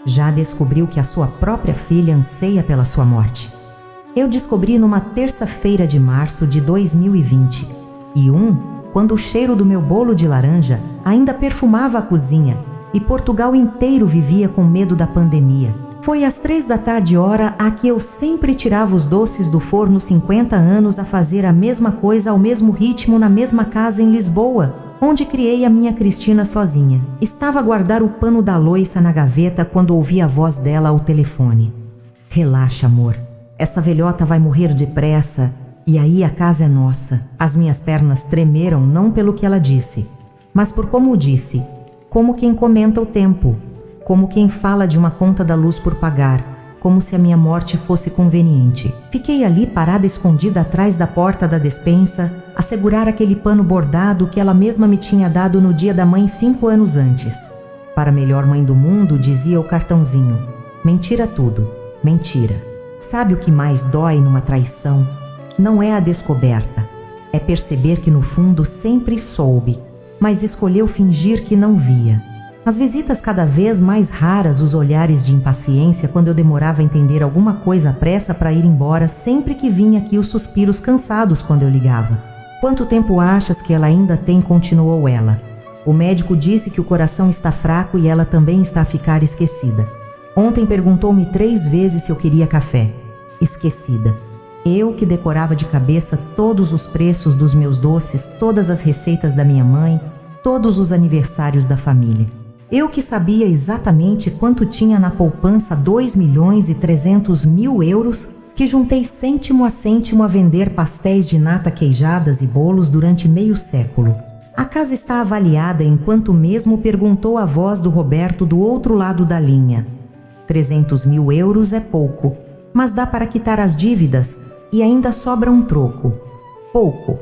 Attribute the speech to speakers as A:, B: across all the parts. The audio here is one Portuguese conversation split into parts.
A: Já descobriu que a sua própria filha anseia pela sua morte. Eu descobri numa terça-feira de março de 2020, quando o cheiro do meu bolo de laranja ainda perfumava a cozinha e Portugal inteiro vivia com medo da pandemia. Foi às 3 da tarde, hora a que eu sempre tirava os doces do forno 50 anos a fazer a mesma coisa ao mesmo ritmo na mesma casa em Lisboa, onde criei a minha Cristina sozinha. Estava a guardar o pano da louça na gaveta quando ouvi a voz dela ao telefone. Relaxa, amor. Essa velhota vai morrer depressa e aí a casa é nossa. As minhas pernas tremeram não pelo que ela disse, mas por como disse, como quem comenta o tempo, como quem fala de uma conta da luz por pagar, como se a minha morte fosse conveniente. Fiquei ali parada escondida atrás da porta da despensa, a segurar aquele pano bordado que ela mesma me tinha dado no dia da mãe 5 anos antes. Para a melhor mãe do mundo, dizia o cartãozinho. Mentira tudo, mentira. Sabe o que mais dói numa traição? Não é a descoberta, é perceber que no fundo sempre soube, mas escolheu fingir que não via. As visitas cada vez mais raras, os olhares de impaciência quando eu demorava a entender alguma coisa à pressa para ir embora, sempre que vinha aqui os suspiros cansados quando eu ligava. Quanto tempo achas que ela ainda tem? Continuou ela. O médico disse que o coração está fraco e ela também está a ficar esquecida. Ontem perguntou-me 3 vezes se eu queria café. Esquecida. Eu que decorava de cabeça todos os preços dos meus doces, todas as receitas da minha mãe, todos os aniversários da família. Eu que sabia exatamente quanto tinha na poupança 2.300.000 euros, que juntei cêntimo a cêntimo a vender pastéis de nata queijadas e bolos durante meio século. A casa está avaliada enquanto mesmo perguntou a voz do Roberto do outro lado da linha. 300.000 euros é pouco, mas dá para quitar as dívidas e ainda sobra um troco. Pouco.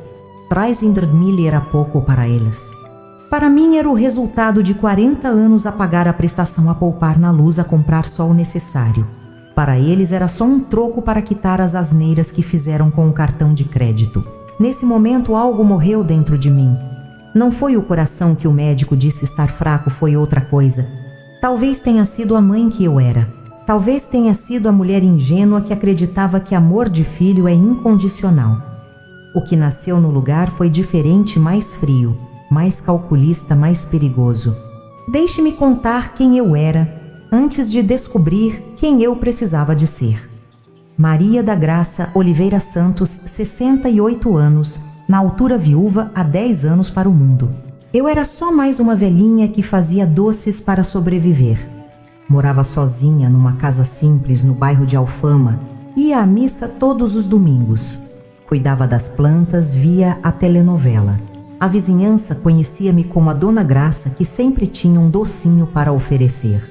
A: 300.000 era pouco para eles. Para mim era o resultado de 40 anos a pagar a prestação, a poupar na luz, a comprar só o necessário. Para eles era só um troco para quitar as asneiras que fizeram com o cartão de crédito. Nesse momento algo morreu dentro de mim. Não foi o coração que o médico disse estar fraco, foi outra coisa. Talvez tenha sido a mãe que eu era. Talvez tenha sido a mulher ingênua que acreditava que amor de filho é incondicional. O que nasceu no lugar foi diferente, mais frio, mais calculista, mais perigoso. Deixe-me contar quem eu era, antes de descobrir quem eu precisava de ser. Maria da Graça Oliveira Santos, 68 anos, na altura viúva, há 10 anos para o mundo. Eu era só mais uma velhinha que fazia doces para sobreviver. Morava sozinha numa casa simples no bairro de Alfama, ia à missa todos os domingos. Cuidava das plantas, via a telenovela. A vizinhança conhecia-me como a Dona Graça, que sempre tinha um docinho para oferecer.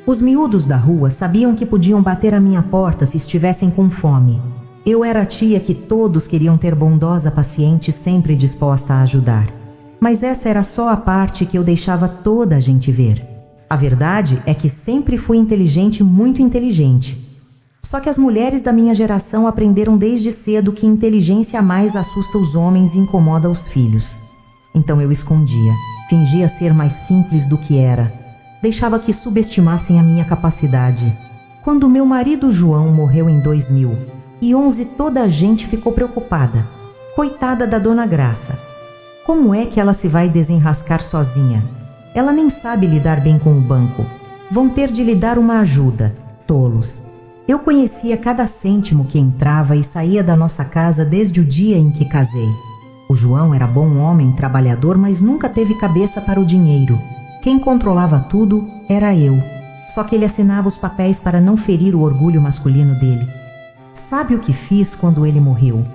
A: Os miúdos da rua sabiam que podiam bater à minha porta se estivessem com fome. Eu era a tia que todos queriam ter, bondosa, paciente, sempre disposta a ajudar. Mas essa era só a parte que eu deixava toda a gente ver. A verdade é que sempre fui inteligente, muito inteligente. Só que as mulheres da minha geração aprenderam desde cedo que inteligência a mais assusta os homens e incomoda os filhos. Então eu escondia, fingia ser mais simples do que era. Deixava que subestimassem a minha capacidade. Quando meu marido João morreu em 2011, toda a gente ficou preocupada. Coitada da Dona Graça. Como é que ela se vai desenrascar sozinha? Ela nem sabe lidar bem com o banco. Vão ter de lhe dar uma ajuda. Tolos. Eu conhecia cada cêntimo que entrava e saía da nossa casa desde o dia em que casei. O João era bom homem, trabalhador, mas nunca teve cabeça para o dinheiro. Quem controlava tudo era eu. Só que ele assinava os papéis para não ferir o orgulho masculino dele. Sabe o que fiz quando ele morreu?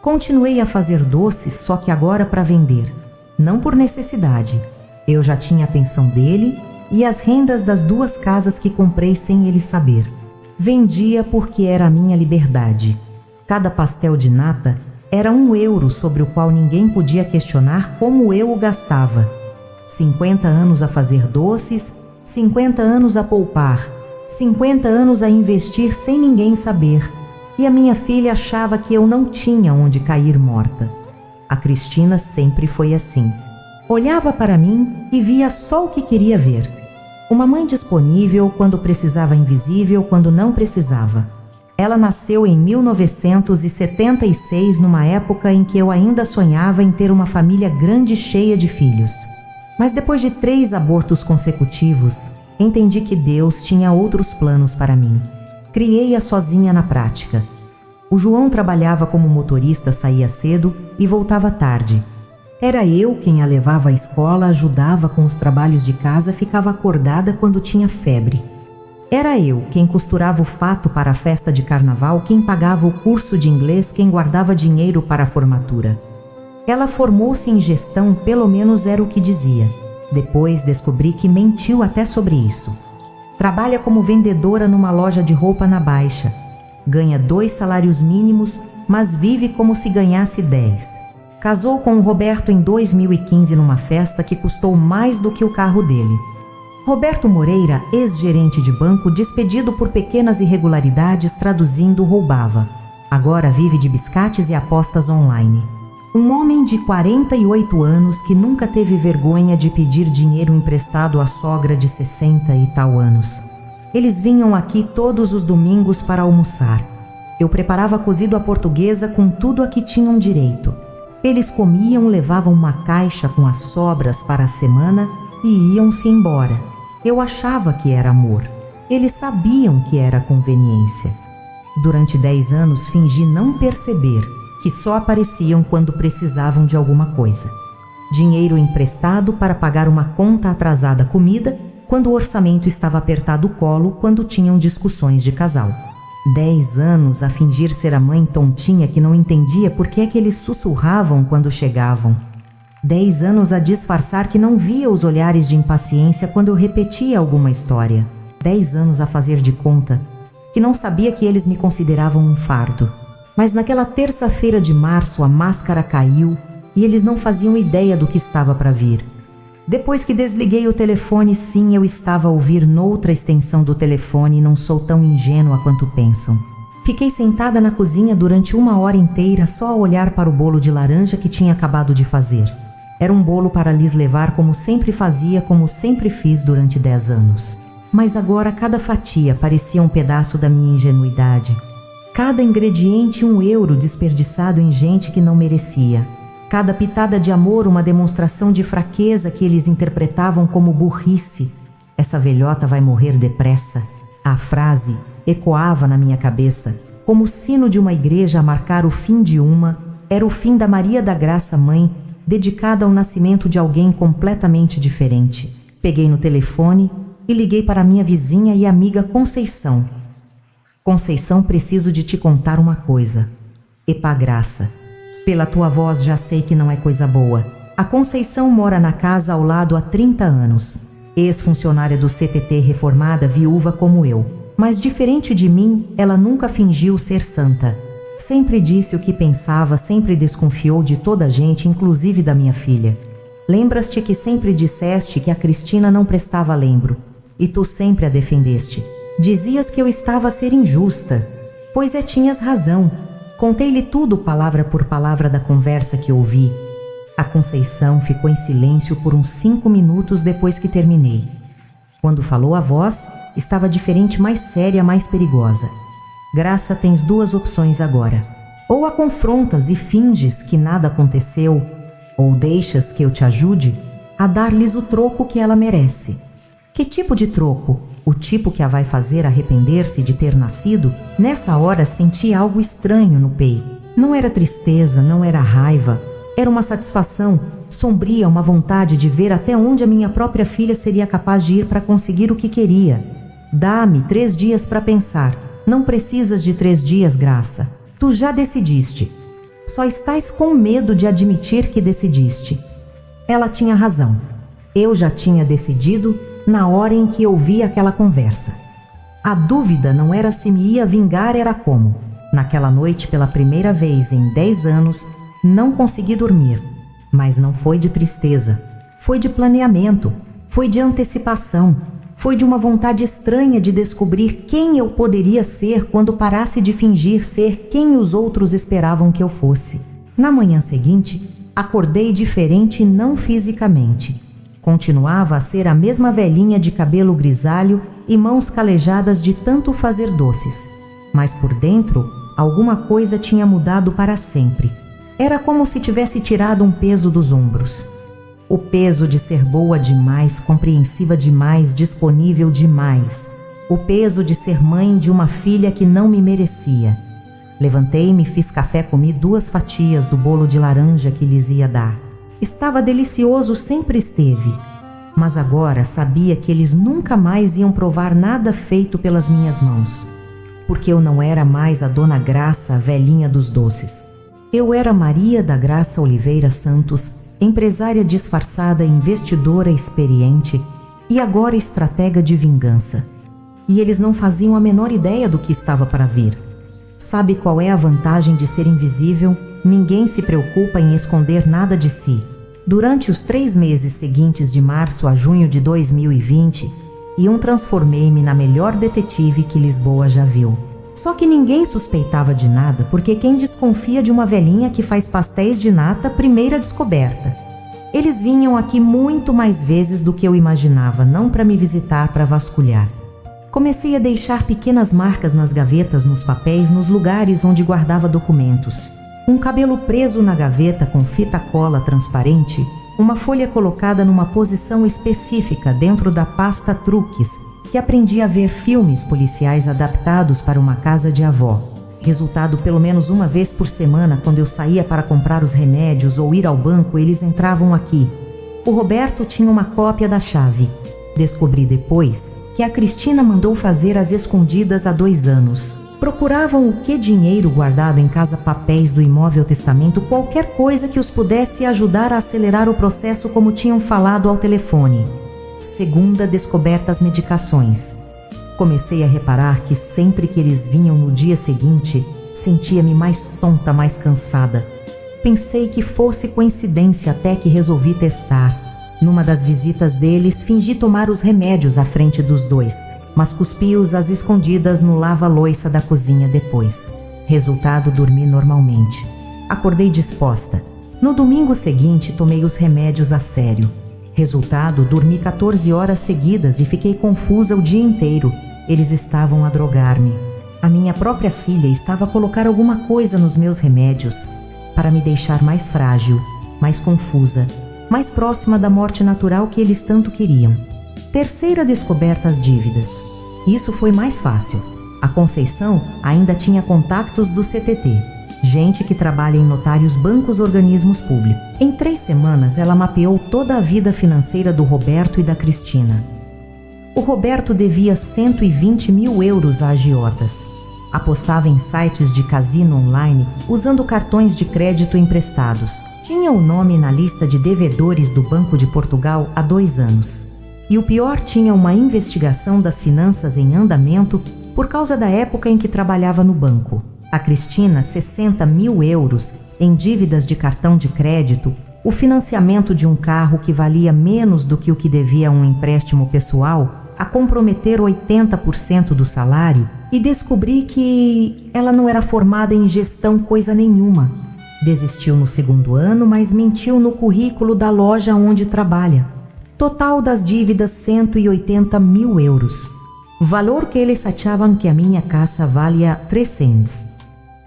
A: Continuei a fazer doces, só que agora para vender. Não por necessidade. Eu já tinha a pensão dele e as rendas das 2 casas que comprei sem ele saber. Vendia porque era a minha liberdade. Cada pastel de nata era 1 euro, sobre o qual ninguém podia questionar como eu o gastava. 50 anos a fazer doces, 50 anos a poupar, 50 anos a investir sem ninguém saber. E a minha filha achava que eu não tinha onde cair morta. A Cristina sempre foi assim. Olhava para mim e via só o que queria ver. Uma mãe disponível quando precisava, invisível quando não precisava. Ela nasceu em 1976, numa época em que eu ainda sonhava em ter uma família grande cheia de filhos. Mas depois de 3 abortos consecutivos, entendi que Deus tinha outros planos para mim. Criei-a sozinha na prática. O João trabalhava como motorista, saía cedo e voltava tarde. Era eu quem a levava à escola, ajudava com os trabalhos de casa, ficava acordada quando tinha febre. Era eu quem costurava o fato para a festa de carnaval, quem pagava o curso de inglês, quem guardava dinheiro para a formatura. Ela formou-se em gestão, pelo menos era o que dizia. Depois descobri que mentiu até sobre isso. Trabalha como vendedora numa loja de roupa na Baixa. Ganha 2 salários mínimos, mas vive como se ganhasse 10. Casou com o Roberto em 2015 numa festa que custou mais do que o carro dele. Roberto Moreira, ex-gerente de banco, despedido por pequenas irregularidades, traduzindo, roubava. Agora vive de biscates e apostas online. Um homem de 48 anos que nunca teve vergonha de pedir dinheiro emprestado à sogra de 60 e tal anos. Eles vinham aqui todos os domingos para almoçar. Eu preparava cozido à portuguesa com tudo a que tinham direito. Eles comiam, levavam uma caixa com as sobras para a semana e iam-se embora. Eu achava que era amor. Eles sabiam que era conveniência. Durante 10 anos fingi não perceber que só apareciam quando precisavam de alguma coisa. Dinheiro emprestado para pagar uma conta atrasada, comida, quando o orçamento estava apertado o colo, quando tinham discussões de casal. 10 anos a fingir ser a mãe tontinha que não entendia por que é que eles sussurravam quando chegavam. 10 anos a disfarçar que não via os olhares de impaciência quando eu repetia alguma história. 10 anos a fazer de conta que não sabia que eles me consideravam um fardo. Mas naquela terça-feira de março a máscara caiu e eles não faziam ideia do que estava para vir. Depois que desliguei o telefone, sim, eu estava a ouvir noutra extensão do telefone e não sou tão ingênua quanto pensam. Fiquei sentada na cozinha durante 1 hora inteira só a olhar para o bolo de laranja que tinha acabado de fazer. Era um bolo para lhes levar como sempre fazia, como sempre fiz durante 10 anos. Mas agora cada fatia parecia um pedaço da minha ingenuidade. Cada ingrediente €1 desperdiçado em gente que não merecia. Cada pitada de amor uma demonstração de fraqueza que eles interpretavam como burrice. Essa velhota vai morrer depressa. A frase ecoava na minha cabeça, como o sino de uma igreja a marcar o fim de uma. Era o fim da Maria da Graça Mãe, dedicada ao nascimento de alguém completamente diferente. Peguei no telefone e liguei para minha vizinha e amiga Conceição. Conceição, preciso de te contar uma coisa. Epagraça. Pela tua voz já sei que não é coisa boa. A Conceição mora na casa ao lado há 30 anos. Ex-funcionária do CTT, reformada, viúva como eu. Mas diferente de mim, ela nunca fingiu ser santa. Sempre disse o que pensava, sempre desconfiou de toda a gente, inclusive da minha filha. Lembras-te que sempre disseste que a Cristina não prestava lembro. E tu sempre a defendeste. Dizias que eu estava a ser injusta. Pois tinhas razão. Contei-lhe tudo, palavra por palavra, da conversa que ouvi. A Conceição ficou em silêncio por uns 5 minutos depois que terminei. Quando falou a voz, estava diferente, mais séria, mais perigosa. Graça, tens 2 opções agora. Ou a confrontas e finges que nada aconteceu, ou deixas que eu te ajude a dar-lhes o troco que ela merece. Que tipo de troco? O tipo que a vai fazer arrepender-se de ter nascido? Nessa hora senti algo estranho no peito. Não era tristeza, não era raiva. Era uma satisfação sombria, uma vontade de ver até onde a minha própria filha seria capaz de ir para conseguir o que queria. Dá-me 3 dias para pensar. Não precisas de 3 dias, Graça. Tu já decidiste. Só estás com medo de admitir que decidiste. Ela tinha razão. Eu já tinha decidido na hora em que ouvi aquela conversa. A dúvida não era se me ia vingar, era como. Naquela noite, pela primeira vez em 10 anos, não consegui dormir. Mas não foi de tristeza. Foi de planeamento. Foi de antecipação. Foi de uma vontade estranha de descobrir quem eu poderia ser quando parasse de fingir ser quem os outros esperavam que eu fosse. Na manhã seguinte, acordei diferente, não fisicamente. Continuava a ser a mesma velhinha de cabelo grisalho e mãos calejadas de tanto fazer doces. Mas por dentro, alguma coisa tinha mudado para sempre. Era como se tivesse tirado um peso dos ombros. O peso de ser boa demais, compreensiva demais, disponível demais. O peso de ser mãe de uma filha que não me merecia. Levantei-me, fiz café, comi 2 fatias do bolo de laranja que lhes ia dar. Estava delicioso, sempre esteve. Mas agora sabia que eles nunca mais iam provar nada feito pelas minhas mãos. Porque eu não era mais a Dona Graça, a velhinha dos doces. Eu era Maria da Graça Oliveira Santos, empresária disfarçada, investidora experiente e agora estratega de vingança. E eles não faziam a menor ideia do que estava para vir. Sabe qual é a vantagem de ser invisível? Ninguém se preocupa em esconder nada de si. Durante os 3 meses seguintes de março a junho de 2020, transformei-me na melhor detetive que Lisboa já viu. Só que ninguém suspeitava de nada, porque quem desconfia de uma velhinha que faz pastéis de nata, primeira descoberta. Eles vinham aqui muito mais vezes do que eu imaginava, não para me visitar, para vasculhar. Comecei a deixar pequenas marcas nas gavetas, nos papéis, nos lugares onde guardava documentos. Um cabelo preso na gaveta com fita cola transparente, uma folha colocada numa posição específica dentro da pasta truques, que aprendi a ver filmes policiais adaptados para uma casa de avó. Resultado, pelo menos uma vez por semana, quando eu saía para comprar os remédios ou ir ao banco, eles entravam aqui. O Roberto tinha uma cópia da chave. Descobri depois que a Cristina mandou fazer às escondidas há 2 anos. Procuravam o que dinheiro guardado em casa-papéis do imóvel testamento, qualquer coisa que os pudesse ajudar a acelerar o processo, como tinham falado ao telefone. Segunda descoberta, as medicações. Comecei a reparar que sempre que eles vinham no dia seguinte, sentia-me mais tonta, mais cansada. Pensei que fosse coincidência, até que resolvi testar. Numa das visitas deles, fingi tomar os remédios à frente dos 2, mas cuspi-os às escondidas no lava-loiça da cozinha depois. Resultado, dormi normalmente. Acordei disposta. No domingo seguinte, tomei os remédios a sério. Resultado, dormi 14 horas seguidas e fiquei confusa o dia inteiro. Eles estavam a drogar-me. A minha própria filha estava a colocar alguma coisa nos meus remédios para me deixar mais frágil, mais confusa, mais próxima da morte natural que eles tanto queriam. Terceira descoberta, as dívidas. Isso foi mais fácil. A Conceição ainda tinha contactos do CTT, gente que trabalha em notários, bancos, organismos públicos. Em 3 semanas, ela mapeou toda a vida financeira do Roberto e da Cristina. O Roberto devia 120 mil euros a agiotas. Apostava em sites de cassino online usando cartões de crédito emprestados. Tinha o nome na lista de devedores do Banco de Portugal há 2 anos. E o pior, tinha uma investigação das finanças em andamento por causa da época em que trabalhava no banco. A Cristina, 60 mil euros em dívidas de cartão de crédito, o financiamento de um carro que valia menos do que o que devia a um empréstimo pessoal, a comprometer 80% do salário, e descobri que ela não era formada em gestão coisa nenhuma. Desistiu no 2º ano, mas mentiu no currículo da loja onde trabalha. Total das dívidas, 180 mil euros. Valor que eles achavam que a minha casa valia 300.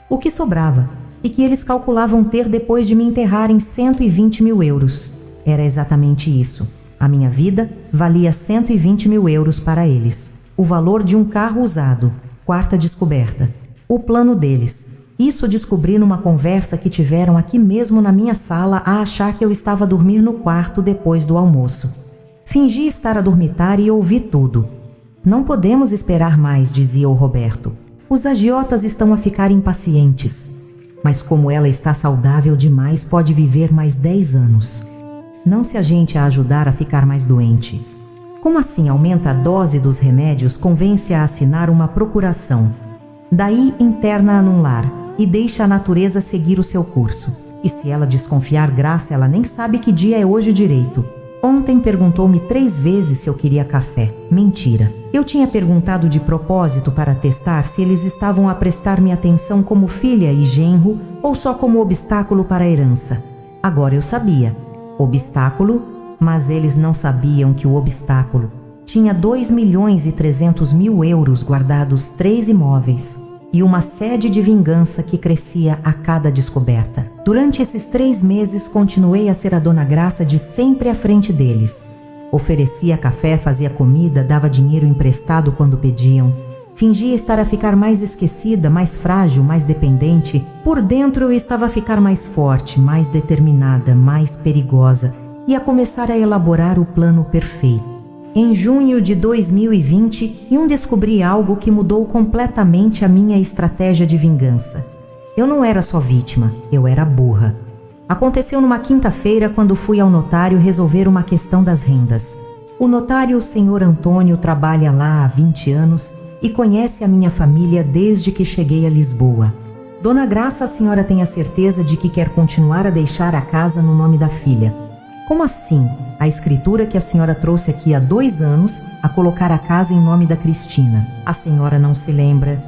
A: O que sobrava, e que eles calculavam ter depois de me enterrar, em 120 mil euros. Era exatamente isso. A minha vida valia 120 mil euros para eles. O valor de um carro usado. 4ª descoberta. O plano deles. Isso descobri numa conversa que tiveram aqui mesmo na minha sala, a achar que eu estava a dormir no quarto depois do almoço. Fingi estar a dormitar e ouvi tudo. Não podemos esperar mais, dizia o Roberto. Os agiotas estão a ficar impacientes. Mas como ela está saudável demais, pode viver mais 10 anos. Não se a gente a ajudar a ficar mais doente. Como assim aumenta a dose dos remédios, convence a assinar uma procuração. Daí interna-a num lar e deixa a natureza seguir o seu curso. E se ela desconfiar, graça, ela nem sabe que dia é hoje direito. Ontem perguntou-me 3 vezes se eu queria café. Mentira. Eu tinha perguntado de propósito para testar se eles estavam a prestar-me atenção como filha e genro ou só como obstáculo para a herança. Agora eu sabia. Obstáculo Mas eles não sabiam que o obstáculo tinha 2.300.000 euros guardados, 3 imóveis e uma sede de vingança que crescia a cada descoberta. Durante esses 3 meses, continuei a ser a Dona Graça de sempre à frente deles. Oferecia café, fazia comida, dava dinheiro emprestado quando pediam. Fingia estar a ficar mais esquecida, mais frágil, mais dependente. Por dentro eu estava a ficar mais forte, mais determinada, mais perigosa e a começar a elaborar o plano perfeito. Em junho de 2020, eu descobri algo que mudou completamente a minha estratégia de vingança. Eu não era só vítima, eu era burra. Aconteceu numa quinta-feira, quando fui ao notário resolver uma questão das rendas. O notário, o senhor Antônio, trabalha lá há 20 anos e conhece a minha família desde que cheguei a Lisboa. Dona Graça, a senhora tem a certeza de que quer continuar a deixar a casa no nome da filha? Como assim? A escritura que a senhora trouxe aqui há 2 anos a colocar a casa em nome da Cristina. A senhora não se lembra?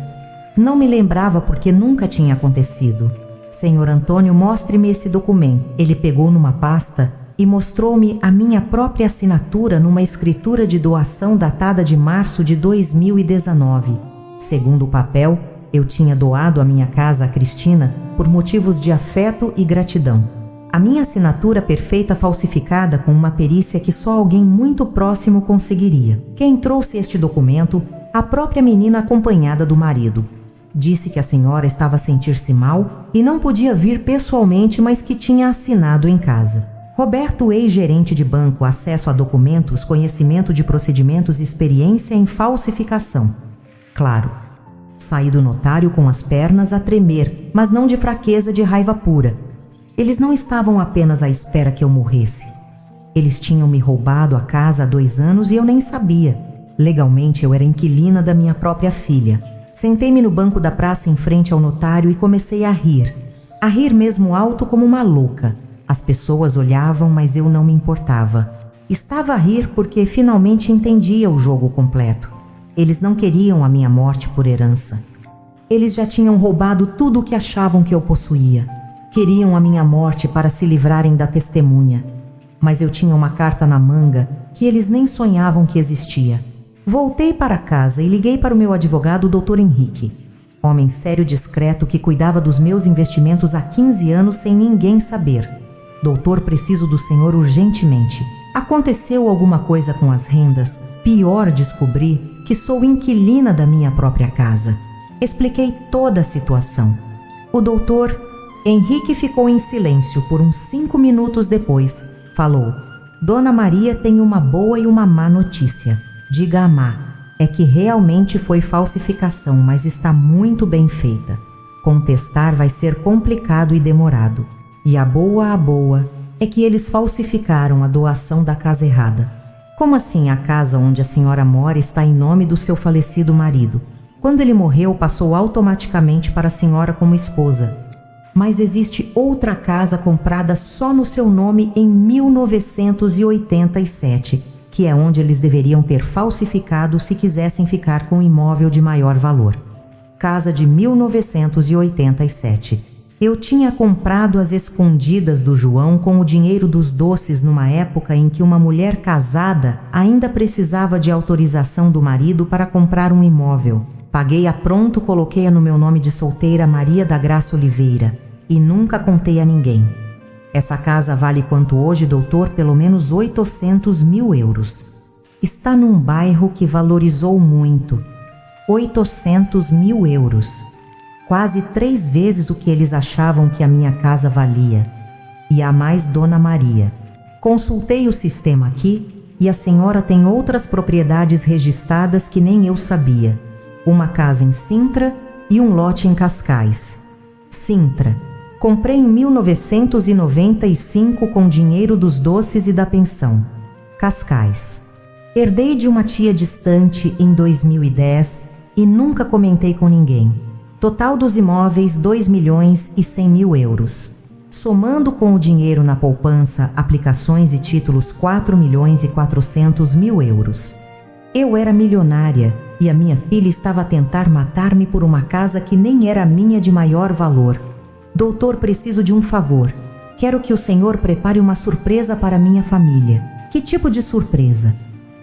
A: Não me lembrava porque nunca tinha acontecido. Senhor Antônio, mostre-me esse documento. Ele pegou numa pasta e mostrou-me a minha própria assinatura numa escritura de doação datada de março de 2019. Segundo o papel, eu tinha doado a minha casa a Cristina por motivos de afeto e gratidão. A minha assinatura perfeita falsificada com uma perícia que só alguém muito próximo conseguiria. Quem trouxe este documento? A própria menina acompanhada do marido. Disse que a senhora estava a sentir-se mal e não podia vir pessoalmente, mas que tinha assinado em casa. Roberto, ex-gerente de banco, acesso a documentos, conhecimento de procedimentos e experiência em falsificação. Claro, saí do notário com as pernas a tremer, mas não de fraqueza, de raiva pura. Eles não estavam apenas à espera que eu morresse. Eles tinham me roubado a casa há 2 anos e eu nem sabia. Legalmente eu era inquilina da minha própria filha. Sentei-me no banco da praça em frente ao notário e comecei a rir mesmo alto como uma louca. As pessoas olhavam, mas eu não me importava. Estava a rir porque finalmente entendia o jogo completo. Eles não queriam a minha morte por herança. Eles já tinham roubado tudo o que achavam que eu possuía. Queriam a minha morte para se livrarem da testemunha. Mas eu tinha uma carta na manga que eles nem sonhavam que existia. Voltei para casa e liguei para o meu advogado, o Dr. Henrique. Homem sério e discreto que cuidava dos meus investimentos há 15 anos sem ninguém saber. Doutor, preciso do senhor urgentemente. Aconteceu alguma coisa com as rendas? Pior, descobri que sou inquilina da minha própria casa. Expliquei toda a situação. O doutor Henrique ficou em silêncio por uns 5 minutos depois. Falou: Dona Maria tem uma boa e uma má notícia. Diga a má. É que realmente foi falsificação, mas está muito bem feita. Contestar vai ser complicado e demorado. E a boa é que eles falsificaram a doação da casa errada. Como assim a casa onde a senhora mora está em nome do seu falecido marido? Quando ele morreu, passou automaticamente para a senhora como esposa. Mas existe outra casa comprada só no seu nome em 1987, que é onde eles deveriam ter falsificado se quisessem ficar com um imóvel de maior valor. Casa de 1987. Eu tinha comprado às escondidas do João com o dinheiro dos doces numa época em que uma mulher casada ainda precisava de autorização do marido para comprar um imóvel. Paguei a pronto, coloquei-a no meu nome de solteira, Maria da Graça Oliveira, e nunca contei a ninguém. Essa casa vale quanto hoje, doutor? Pelo menos 800.000 euros. Está num bairro que valorizou muito. 800.000 euros. Quase 3 vezes o que eles achavam que a minha casa valia. E há mais, Dona Maria. Consultei o sistema aqui e a senhora tem outras propriedades registradas que nem eu sabia. Uma casa em Sintra e um lote em Cascais. Sintra. Comprei em 1995 com dinheiro dos doces e da pensão. Cascais. Herdei de uma tia distante em 2010 e nunca comentei com ninguém. Total dos imóveis 2.100.000 euros. Somando com o dinheiro na poupança, aplicações e títulos 4.400.000 euros. Eu era milionária e a minha filha estava a tentar matar-me por uma casa que nem era minha, de maior valor. Doutor, preciso de um favor. Quero que o senhor prepare uma surpresa para minha família. Que tipo de surpresa?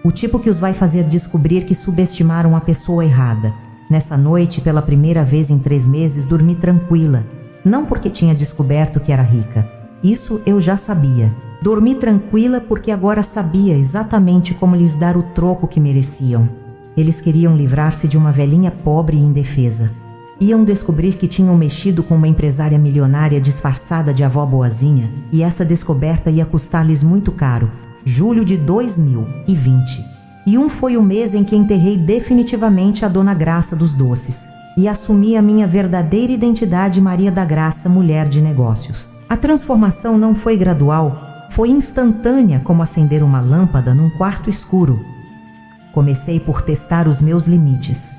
A: O tipo que os vai fazer descobrir que subestimaram a pessoa errada. Nessa noite, pela primeira vez em 3 meses, dormi tranquila. Não porque tinha descoberto que era rica. Isso eu já sabia. Dormi tranquila porque agora sabia exatamente como lhes dar o troco que mereciam. Eles queriam livrar-se de uma velhinha pobre e indefesa. Iam descobrir que tinham mexido com uma empresária milionária disfarçada de avó boazinha, e essa descoberta ia custar-lhes muito caro. Julho de 2020. E foi o mês em que enterrei definitivamente a Dona Graça dos Doces e assumi a minha verdadeira identidade, Maria da Graça, mulher de negócios. A transformação não foi gradual, foi instantânea como acender uma lâmpada num quarto escuro. Comecei por testar os meus limites.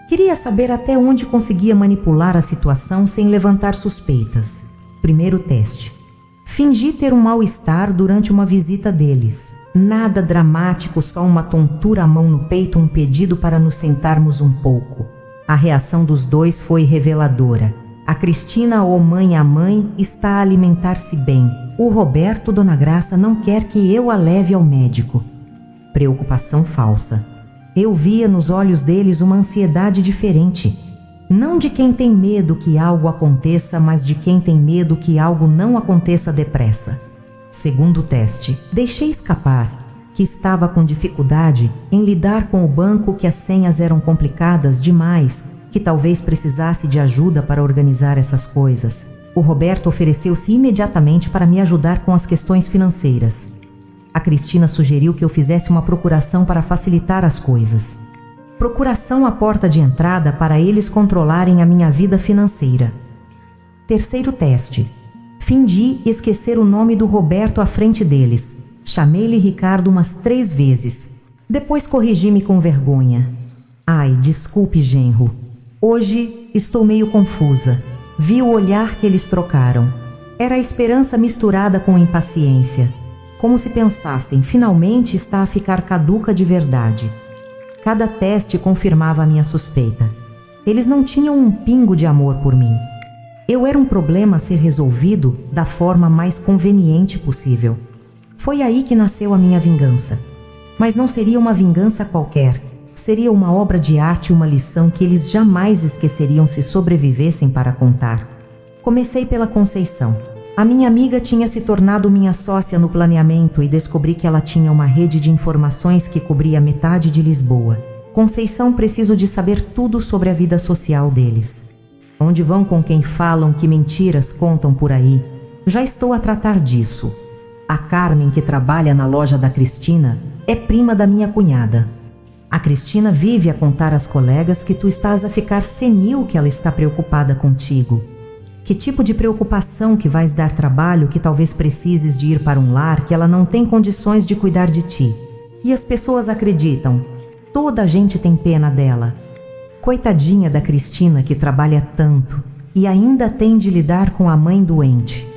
A: Queria saber até onde conseguia manipular a situação sem levantar suspeitas. Primeiro teste. Fingi ter um mal-estar durante uma visita deles. Nada dramático, só uma tontura à mão no peito, um pedido para nos sentarmos um pouco. A reação dos dois foi reveladora. A Cristina, ô mãe a mãe, está a alimentar-se bem. O Roberto, Dona Graça, não quer que eu a leve ao médico. Preocupação falsa. Eu via nos olhos deles uma ansiedade diferente. Não de quem tem medo que algo aconteça, mas de quem tem medo que algo não aconteça depressa. Segundo teste. Deixei escapar que estava com dificuldade em lidar com o banco, que as senhas eram complicadas demais, que talvez precisasse de ajuda para organizar essas coisas. O Roberto ofereceu-se imediatamente para me ajudar com as questões financeiras. A Cristina sugeriu que eu fizesse uma procuração para facilitar as coisas. Procuração à porta de entrada para eles controlarem a minha vida financeira. Terceiro teste. Fingi esquecer o nome do Roberto à frente deles. Chamei-lhe Ricardo umas 3 vezes. Depois corrigi-me com vergonha. Ai, desculpe, genro. Hoje estou meio confusa. Vi o olhar que eles trocaram. Era a esperança misturada com impaciência. Como se pensassem, finalmente está a ficar caduca de verdade. Cada teste confirmava a minha suspeita. Eles não tinham um pingo de amor por mim. Eu era um problema a ser resolvido da forma mais conveniente possível. Foi aí que nasceu a minha vingança. Mas não seria uma vingança qualquer. Seria uma obra de arte, uma lição que eles jamais esqueceriam se sobrevivessem para contar. Comecei pela Conceição. A minha amiga tinha se tornado minha sócia no planeamento e descobri que ela tinha uma rede de informações que cobria metade de Lisboa. Conceição, preciso de saber tudo sobre a vida social deles. Onde vão, com quem falam, que mentiras contam por aí. Já estou a tratar disso. A Carmen, que trabalha na loja da Cristina, é prima da minha cunhada. A Cristina vive a contar às colegas que tu estás a ficar senil, que ela está preocupada contigo. Que tipo de preocupação que vais dar trabalho, que talvez precises de ir para um lar, que ela não tem condições de cuidar de ti. E as pessoas acreditam. Toda a gente tem pena dela. Coitadinha da Cristina, que trabalha tanto e ainda tem de lidar com a mãe doente.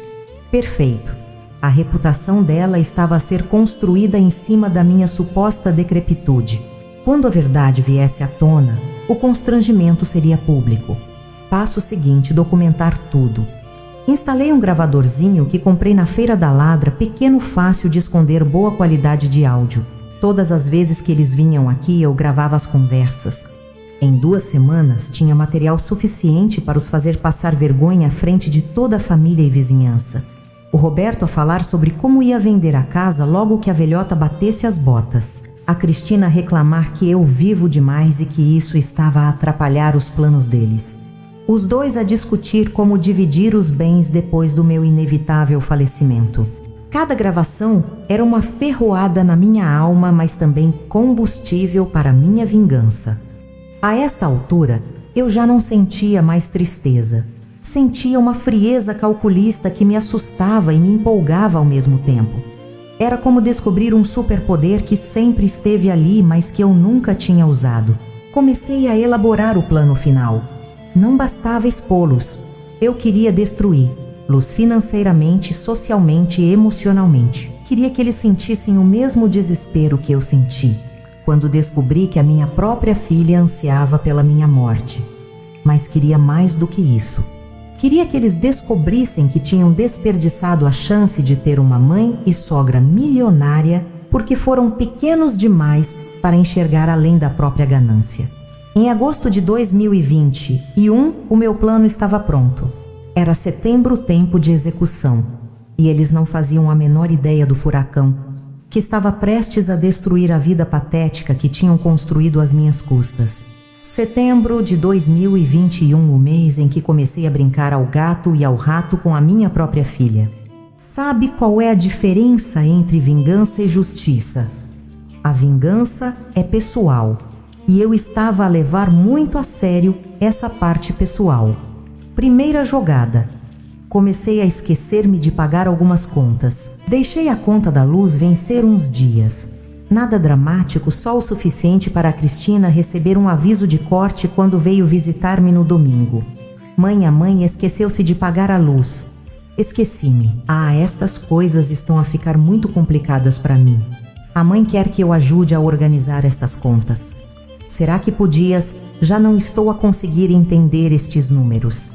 A: Perfeito. A reputação dela estava a ser construída em cima da minha suposta decrepitude. Quando a verdade viesse à tona, o constrangimento seria público. Passo seguinte, documentar tudo. Instalei um gravadorzinho que comprei na Feira da Ladra, pequeno, fácil de esconder, boa qualidade de áudio. Todas as vezes que eles vinham aqui, eu gravava as conversas. Em 2 semanas, tinha material suficiente para os fazer passar vergonha à frente de toda a família e vizinhança. O Roberto a falar sobre como ia vender a casa logo que a velhota batesse as botas. A Cristina a reclamar que eu vivo demais e que isso estava a atrapalhar os planos deles. Os dois a discutir como dividir os bens depois do meu inevitável falecimento. Cada gravação era uma ferroada na minha alma, mas também combustível para minha vingança. A esta altura, eu já não sentia mais tristeza. Sentia uma frieza calculista que me assustava e me empolgava ao mesmo tempo. Era como descobrir um superpoder que sempre esteve ali, mas que eu nunca tinha usado. Comecei a elaborar o plano final. Não bastava expô-los, eu queria destruí-los financeiramente, socialmente e emocionalmente. Queria que eles sentissem o mesmo desespero que eu senti, quando descobri que a minha própria filha ansiava pela minha morte. Mas queria mais do que isso. Queria que eles descobrissem que tinham desperdiçado a chance de ter uma mãe e sogra milionária porque foram pequenos demais para enxergar além da própria ganância. Em agosto de 2021, o meu plano estava pronto. Era setembro o tempo de execução, e eles não faziam a menor ideia do furacão, que estava prestes a destruir a vida patética que tinham construído às minhas custas. Setembro de 2021, o mês em que comecei a brincar ao gato e ao rato com a minha própria filha. Sabe qual é a diferença entre vingança e justiça? A vingança é pessoal, e eu estava a levar muito a sério essa parte pessoal. Primeira jogada. Comecei a esquecer-me de pagar algumas contas. Deixei a conta da luz vencer uns dias. Nada dramático, só o suficiente para a Cristina receber um aviso de corte quando veio visitar-me no domingo. A mãe esqueceu-se de pagar a luz. Esqueci-me. Estas coisas estão a ficar muito complicadas para mim. A mãe quer que eu ajude a organizar estas contas. Será que podias? Já não estou a conseguir entender estes números.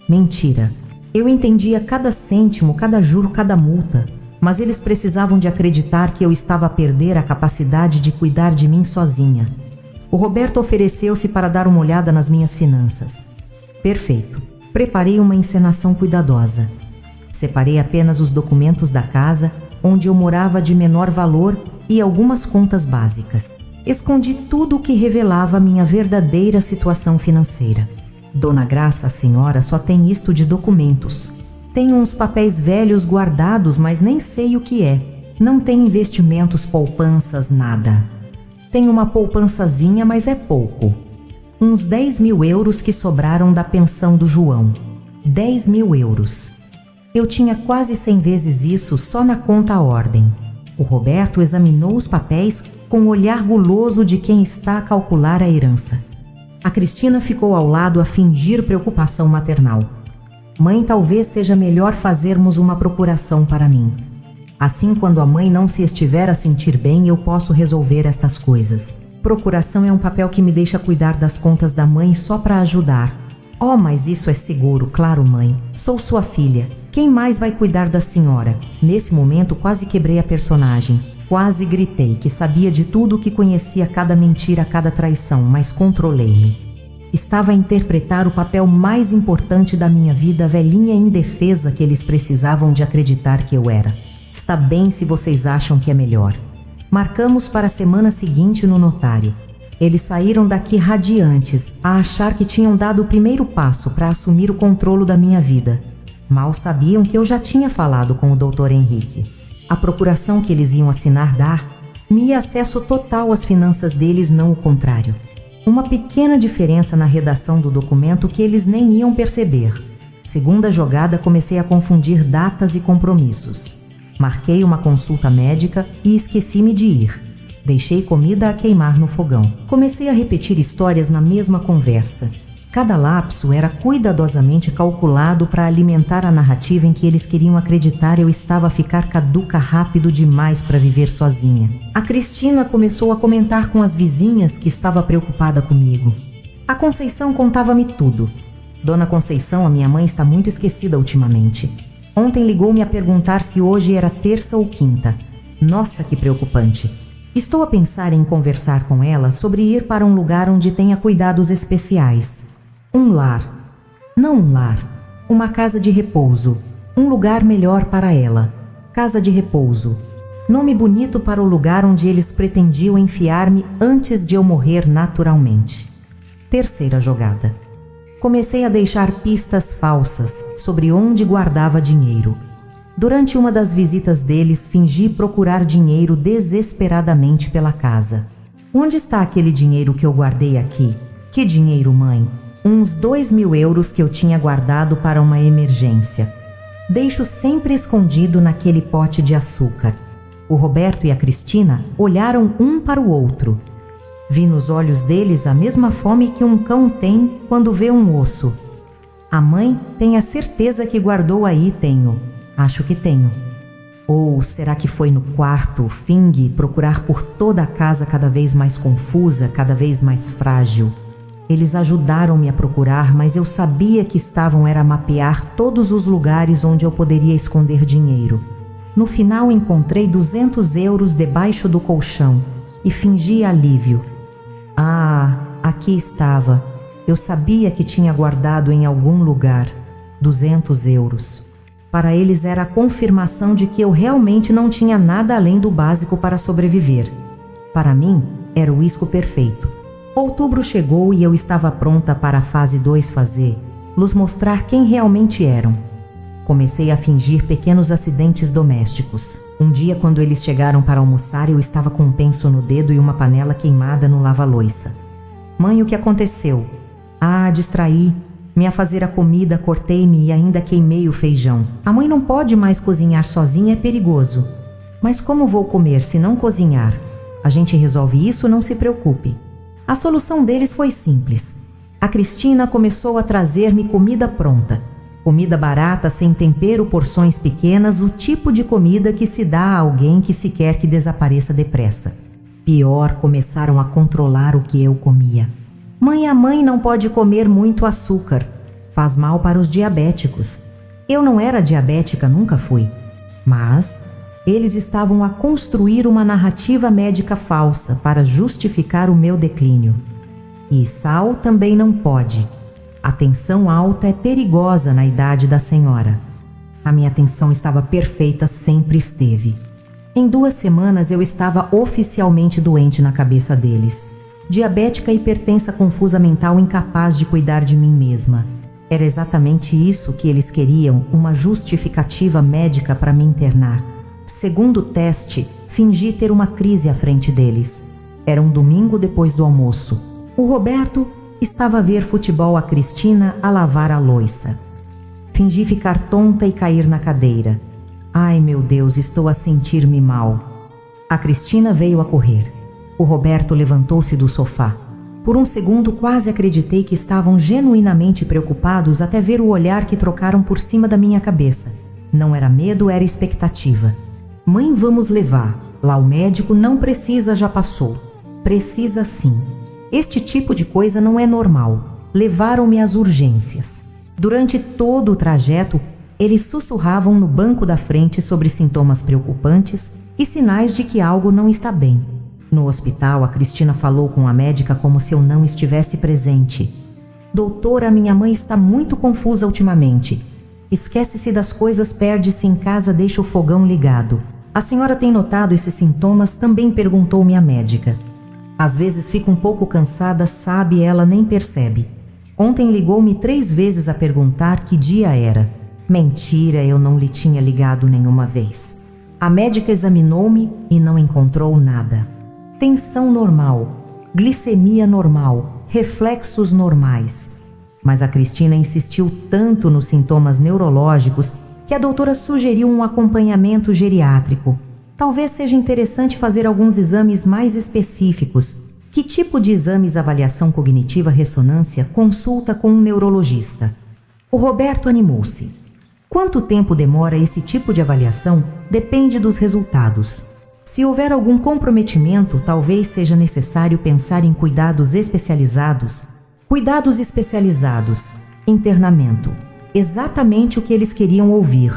A: Mentira. Eu entendia cada cêntimo, cada juro, cada multa, mas eles precisavam de acreditar que eu estava a perder a capacidade de cuidar de mim sozinha. O Roberto ofereceu-se para dar uma olhada nas minhas finanças. Perfeito. Preparei uma encenação cuidadosa. Separei apenas os documentos da casa, onde eu morava de menor valor, e algumas contas básicas. Escondi tudo o que revelava minha verdadeira situação financeira. Dona Graça, a senhora só tem isto de documentos. Tenho uns papéis velhos guardados, mas nem sei o que é. Não tem investimentos, poupanças, nada. Tem uma poupançazinha, mas é pouco. Uns 10 mil euros que sobraram da pensão do João. 10 mil euros. Eu tinha quase 100 vezes isso só na conta à ordem. O Roberto examinou os papéis com o olhar guloso de quem está a calcular a herança. A Cristina ficou ao lado a fingir preocupação maternal. Mãe, talvez seja melhor fazermos uma procuração para mim. Assim, quando a mãe não se estiver a sentir bem, eu posso resolver estas coisas. Procuração é um papel que me deixa cuidar das contas da mãe só para ajudar. Oh, mas isso é seguro, claro, mãe. Sou sua filha. Quem mais vai cuidar da senhora? Nesse momento, quase quebrei a personagem. Quase gritei, que sabia de tudo, que conhecia cada mentira, cada traição, mas controlei-me. Estava a interpretar o papel mais importante da minha vida, a velhinha indefesa que eles precisavam de acreditar que eu era. Está bem se vocês acham que é melhor. Marcamos para a semana seguinte no notário. Eles saíram daqui radiantes, a achar que tinham dado o primeiro passo para assumir o controle da minha vida. Mal sabiam que eu já tinha falado com o Dr. Henrique. A procuração que eles iam assinar dar-me acesso total às finanças deles, não o contrário. Uma pequena diferença na redação do documento que eles nem iam perceber. Segunda jogada, comecei a confundir datas e compromissos. Marquei uma consulta médica e esqueci-me de ir. Deixei comida a queimar no fogão. Comecei a repetir histórias na mesma conversa. Cada lapso era cuidadosamente calculado para alimentar a narrativa em que eles queriam acreditar eu estava a ficar caduca rápido demais para viver sozinha. A Cristina começou a comentar com as vizinhas que estava preocupada comigo. A Conceição contava-me tudo. Dona Conceição, a minha mãe, está muito esquecida ultimamente. Ontem ligou-me a perguntar se hoje era terça ou quinta. Nossa, que preocupante. Estou a pensar em conversar com ela sobre ir para um lugar onde tenha cuidados especiais. Um lar. Não um lar. Uma casa de repouso. Um lugar melhor para ela. Casa de repouso. Nome bonito para o lugar onde eles pretendiam enfiar-me antes de eu morrer naturalmente. Terceira jogada. Comecei a deixar pistas falsas sobre onde guardava dinheiro. Durante uma das visitas deles, fingi procurar dinheiro desesperadamente pela casa. Onde está aquele dinheiro que eu guardei aqui? Que dinheiro, mãe? Uns 2 mil euros que eu tinha guardado para uma emergência. Deixo sempre escondido naquele pote de açúcar. O Roberto e a Cristina olharam um para o outro. Vi nos olhos deles a mesma fome que um cão tem quando vê um osso. A mãe tem a certeza que guardou aí, tenho. Acho que tenho. Ou será que foi no quarto, finge procurar por toda a casa cada vez mais confusa, cada vez mais frágil? Eles ajudaram-me a procurar, mas eu sabia que estavam a mapear todos os lugares onde eu poderia esconder dinheiro. No final encontrei 200 euros debaixo do colchão e fingi alívio. Ah, aqui estava. Eu sabia que tinha guardado em algum lugar 200 euros. Para eles era a confirmação de que eu realmente não tinha nada além do básico para sobreviver. Para mim, era o isco perfeito. Outubro chegou e eu estava pronta para a fase 2 lhes mostrar quem realmente eram. Comecei a fingir pequenos acidentes domésticos. Um dia, quando eles chegaram para almoçar, eu estava com um penso no dedo e uma panela queimada no lava-loiça. Mãe, o que aconteceu? Ah, distraí. Me a fazer a comida, cortei-me e ainda queimei o feijão. A mãe não pode mais cozinhar sozinha, é perigoso. Mas como vou comer se não cozinhar? A gente resolve isso, não se preocupe. A solução deles foi simples. A Cristina começou a trazer-me comida pronta. Comida barata, sem tempero, porções pequenas, o tipo de comida que se dá a alguém que se quer que desapareça depressa. Pior, começaram a controlar o que eu comia. Mãe, a mãe não pode comer muito açúcar. Faz mal para os diabéticos. Eu não era diabética, nunca fui. Mas eles estavam a construir uma narrativa médica falsa para justificar o meu declínio. E sal também não pode. A tensão alta é perigosa na idade da senhora. A minha tensão estava perfeita, sempre esteve. Em 2 semanas eu estava oficialmente doente na cabeça deles. Diabética, hipertensa, confusa mental, incapaz de cuidar de mim mesma. Era exatamente isso que eles queriam, uma justificativa médica para me internar. Segundo teste, fingi ter uma crise à frente deles. Era um domingo depois do almoço. O Roberto estava a ver futebol, a Cristina a lavar a louça. Fingi ficar tonta e cair na cadeira. Ai, meu Deus, estou a sentir-me mal. A Cristina veio a correr. O Roberto levantou-se do sofá. Por um segundo quase acreditei que estavam genuinamente preocupados até ver o olhar que trocaram por cima da minha cabeça. Não era medo, era expectativa. Mãe, vamos levar. Lá o médico não precisa, já passou. Precisa sim. Este tipo de coisa não é normal. Levaram-me às urgências. Durante todo o trajeto, eles sussurravam no banco da frente sobre sintomas preocupantes e sinais de que algo não está bem. No hospital, a Cristina falou com a médica como se eu não estivesse presente. Doutora, minha mãe está muito confusa ultimamente. Esquece-se das coisas, perde-se em casa, deixa o fogão ligado. A senhora tem notado esses sintomas? Também perguntou-me a médica. Às vezes fico um pouco cansada, sabe, ela nem percebe. Ontem ligou-me 3 vezes a perguntar que dia era. Mentira, eu não lhe tinha ligado nenhuma vez. A médica examinou-me e não encontrou nada. Tensão normal, glicemia normal, reflexos normais. Mas a Cristina insistiu tanto nos sintomas neurológicos que a doutora sugeriu um acompanhamento geriátrico. Talvez seja interessante fazer alguns exames mais específicos. Que tipo de exames? Avaliação cognitiva, ressonância, consulta com um neurologista. O Roberto animou-se. Quanto tempo demora esse tipo de avaliação? Depende dos resultados. Se houver algum comprometimento, talvez seja necessário pensar em cuidados especializados. Cuidados especializados. Internamento. Exatamente o que eles queriam ouvir.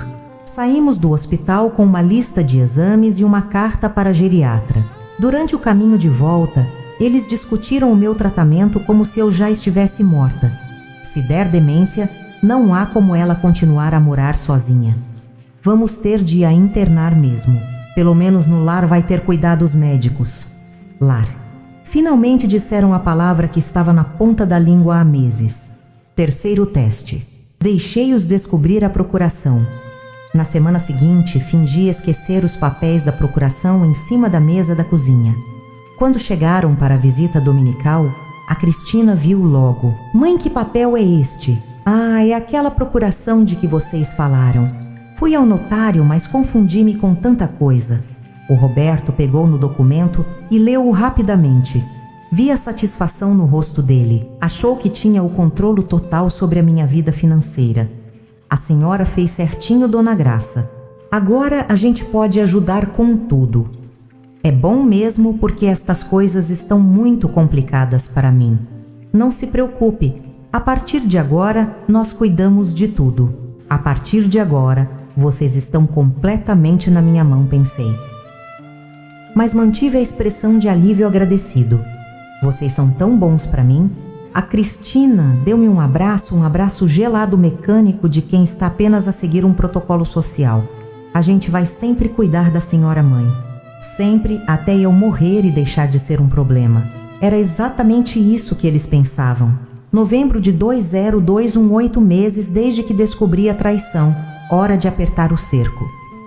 A: Saímos do hospital com uma lista de exames e uma carta para a geriatra. Durante o caminho de volta, eles discutiram o meu tratamento como se eu já estivesse morta. Se der demência, não há como ela continuar a morar sozinha. Vamos ter de a internar mesmo. Pelo menos no lar vai ter cuidados médicos. Lar. Finalmente disseram a palavra que estava na ponta da língua há meses. 3º teste. Deixei-os descobrir a procuração. Na semana seguinte, fingi esquecer os papéis da procuração em cima da mesa da cozinha. Quando chegaram para a visita dominical, a Cristina viu logo. Mãe, que papel é este? Ah, é aquela procuração de que vocês falaram. Fui ao notário, mas confundi-me com tanta coisa. O Roberto pegou no documento e leu-o rapidamente. Vi a satisfação no rosto dele. Achou que tinha o controle total sobre a minha vida financeira. A senhora fez certinho, dona Graça. Agora a gente pode ajudar com tudo. É bom mesmo porque estas coisas estão muito complicadas para mim. Não se preocupe, a partir de agora nós cuidamos de tudo. A partir de agora, Vocês estão completamente na minha mão, pensei. Mas mantive a expressão de alívio agradecido. Vocês são tão bons para mim. A Cristina deu-me um abraço gelado mecânico de quem está apenas a seguir um protocolo social. A gente vai sempre cuidar da senhora mãe. Sempre até eu morrer e deixar de ser um problema. Era exatamente isso que eles pensavam. Novembro de 2021, 8 meses desde que descobri a traição. Hora de apertar o cerco.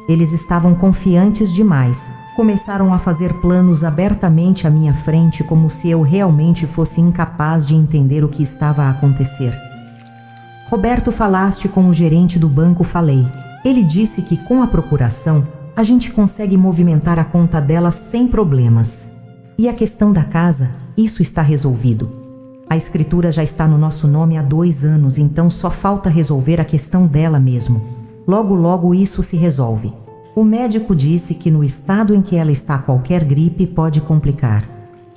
A: Eles estavam confiantes demais. Começaram a fazer planos abertamente à minha frente, como se eu realmente fosse incapaz de entender o que estava a acontecer. Roberto, falaste com o gerente do banco? Falei. Ele disse que com a procuração, a gente consegue movimentar a conta dela sem problemas. E a questão da casa, isso está resolvido. A escritura já está no nosso nome há 2 anos, então só falta resolver a questão dela mesmo. Logo isso se resolve. O médico disse que no estado em que ela está, qualquer gripe pode complicar.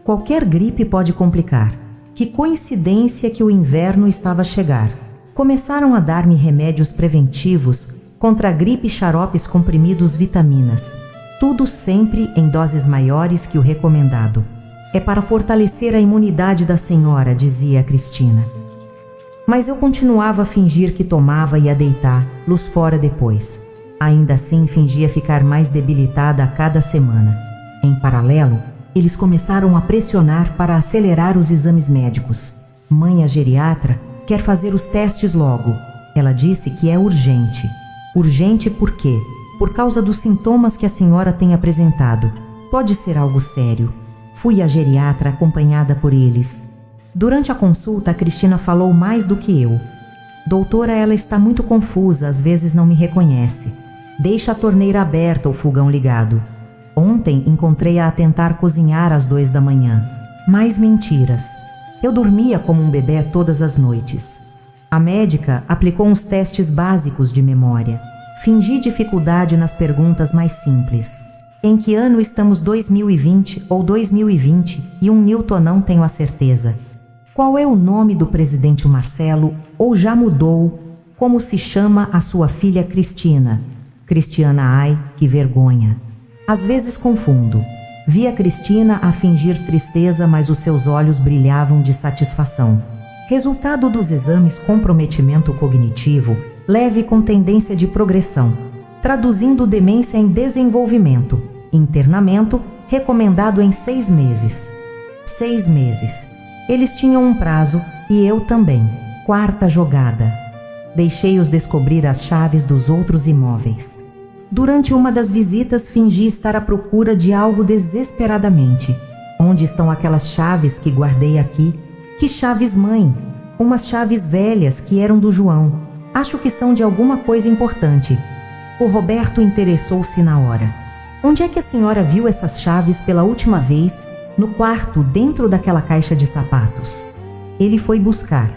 A: Qualquer gripe pode complicar. Que coincidência que o inverno estava a chegar. Começaram a dar-me remédios preventivos contra a gripe, xaropes, comprimidos, vitaminas. Tudo sempre em doses maiores que o recomendado. É para fortalecer a imunidade da senhora, dizia a Cristina. Mas eu continuava a fingir que tomava e a deitar, luz fora depois. Ainda assim, fingia ficar mais debilitada a cada semana. Em paralelo, eles começaram a pressionar para acelerar os exames médicos. Mãe, a geriatra, quer fazer os testes logo. Ela disse que é urgente. Urgente por quê? Por causa dos sintomas que a senhora tem apresentado. Pode ser algo sério. Fui à geriatra acompanhada por eles. Durante a consulta, a Cristina falou mais do que eu. Doutora, ela está muito confusa, às vezes não me reconhece. Deixa a torneira aberta ou fogão ligado. Ontem encontrei-a a tentar cozinhar às 2 da manhã. Mais mentiras. Eu dormia como um bebê todas as noites. A médica aplicou uns testes básicos de memória. Fingi dificuldade nas perguntas mais simples. Em que ano estamos, 2020 ou 2020? E um Newton, não tenho a certeza. Qual é o nome do presidente Marcelo, ou já mudou? Como se chama a sua filha Cristina? Cristiana, ai, que vergonha. Às vezes confundo. Vi a Cristina a fingir tristeza, mas os seus olhos brilhavam de satisfação. Resultado dos exames: comprometimento cognitivo, leve com tendência de progressão, traduzindo demência em desenvolvimento. Internamento, recomendado em 6 meses. 6 meses. Eles tinham um prazo, e eu também. 4ª jogada. Deixei-os descobrir as chaves dos outros imóveis. Durante uma das visitas, fingi estar à procura de algo desesperadamente. Onde estão aquelas chaves que guardei aqui? Que chaves, mãe? Umas chaves velhas que eram do João. Acho que são de alguma coisa importante. O Roberto interessou-se na hora. Onde é que a senhora viu essas chaves pela última vez? No quarto, dentro daquela caixa de sapatos. Ele foi buscar.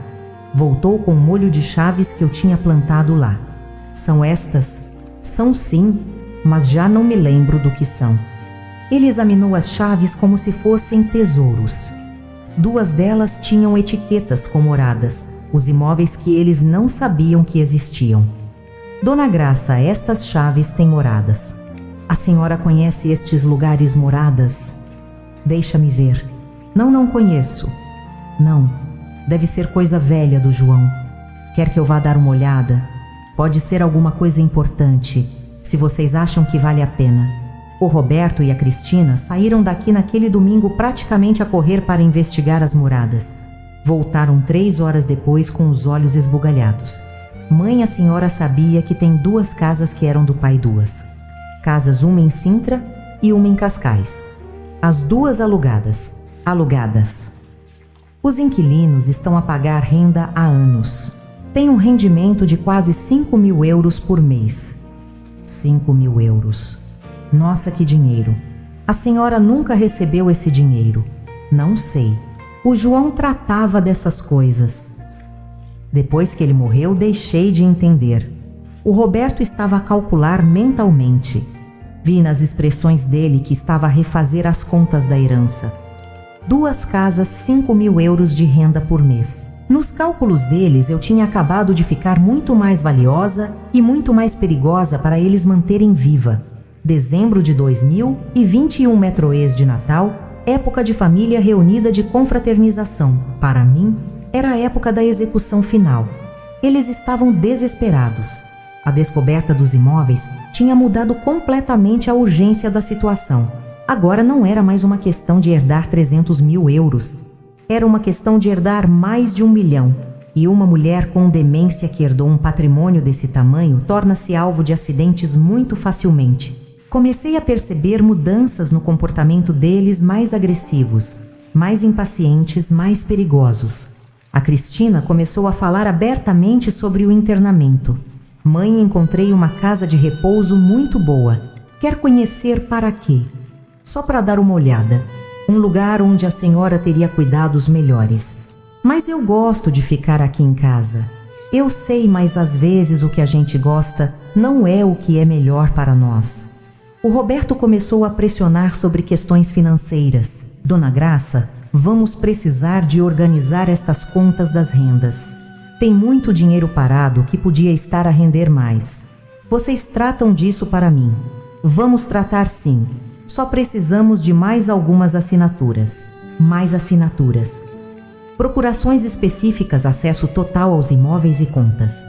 A: Voltou com um molho de chaves que eu tinha plantado lá. São estas? São sim, mas já não me lembro do que são. Ele examinou as chaves como se fossem tesouros. 2 delas tinham etiquetas com moradas, os imóveis que eles não sabiam que existiam. Dona Graça, estas chaves têm moradas. A senhora conhece estes lugares, moradas? Deixa-me ver. Não conheço. Não, deve ser coisa velha do João. Quer que eu vá dar uma olhada? Pode ser alguma coisa importante, se vocês acham que vale a pena. O Roberto e a Cristina saíram daqui naquele domingo praticamente a correr para investigar as moradas. Voltaram 3 horas depois com os olhos esbugalhados. Mãe, a senhora sabia que tem 2 casas que eram do pai 2. Casas, uma em Sintra e uma em Cascais. As 2 alugadas. Os inquilinos estão a pagar renda há anos. Tem um rendimento de quase 5.000 euros por mês. 5.000 euros. Nossa, que dinheiro. A senhora nunca recebeu esse dinheiro. Não sei. O João tratava dessas coisas. Depois que ele morreu, deixei de entender. O Roberto estava a calcular mentalmente. Vi nas expressões dele que estava a refazer as contas da herança. 2 casas, 5.000 euros de renda por mês. Nos cálculos deles, eu tinha acabado de ficar muito mais valiosa e muito mais perigosa para eles manterem viva. Dezembro de 2000 e 21 metroês de Natal, época de família reunida de confraternização. Para mim, era a época da execução final. Eles estavam desesperados. A descoberta dos imóveis tinha mudado completamente a urgência da situação. Agora não era mais uma questão de herdar 300 mil euros. Era uma questão de herdar mais de 1 milhão. E uma mulher com demência que herdou um patrimônio desse tamanho torna-se alvo de acidentes muito facilmente. Comecei a perceber mudanças no comportamento deles mais agressivos, mais impacientes, mais perigosos. A Cristina começou a falar abertamente sobre o internamento. Mãe, encontrei uma casa de repouso muito boa. Quer conhecer para quê? Só para dar uma olhada. Um lugar onde a senhora teria cuidados melhores. Mas eu gosto de ficar aqui em casa. Eu sei, mas às vezes o que a gente gosta não é o que é melhor para nós. O Roberto começou a pressionar sobre questões financeiras. Dona Graça, vamos precisar de organizar estas contas das rendas. Tem muito dinheiro parado que podia estar a render mais. Vocês tratam disso para mim. Vamos tratar sim. Só precisamos de mais algumas assinaturas. Mais assinaturas. Procurações específicas, acesso total aos imóveis e contas.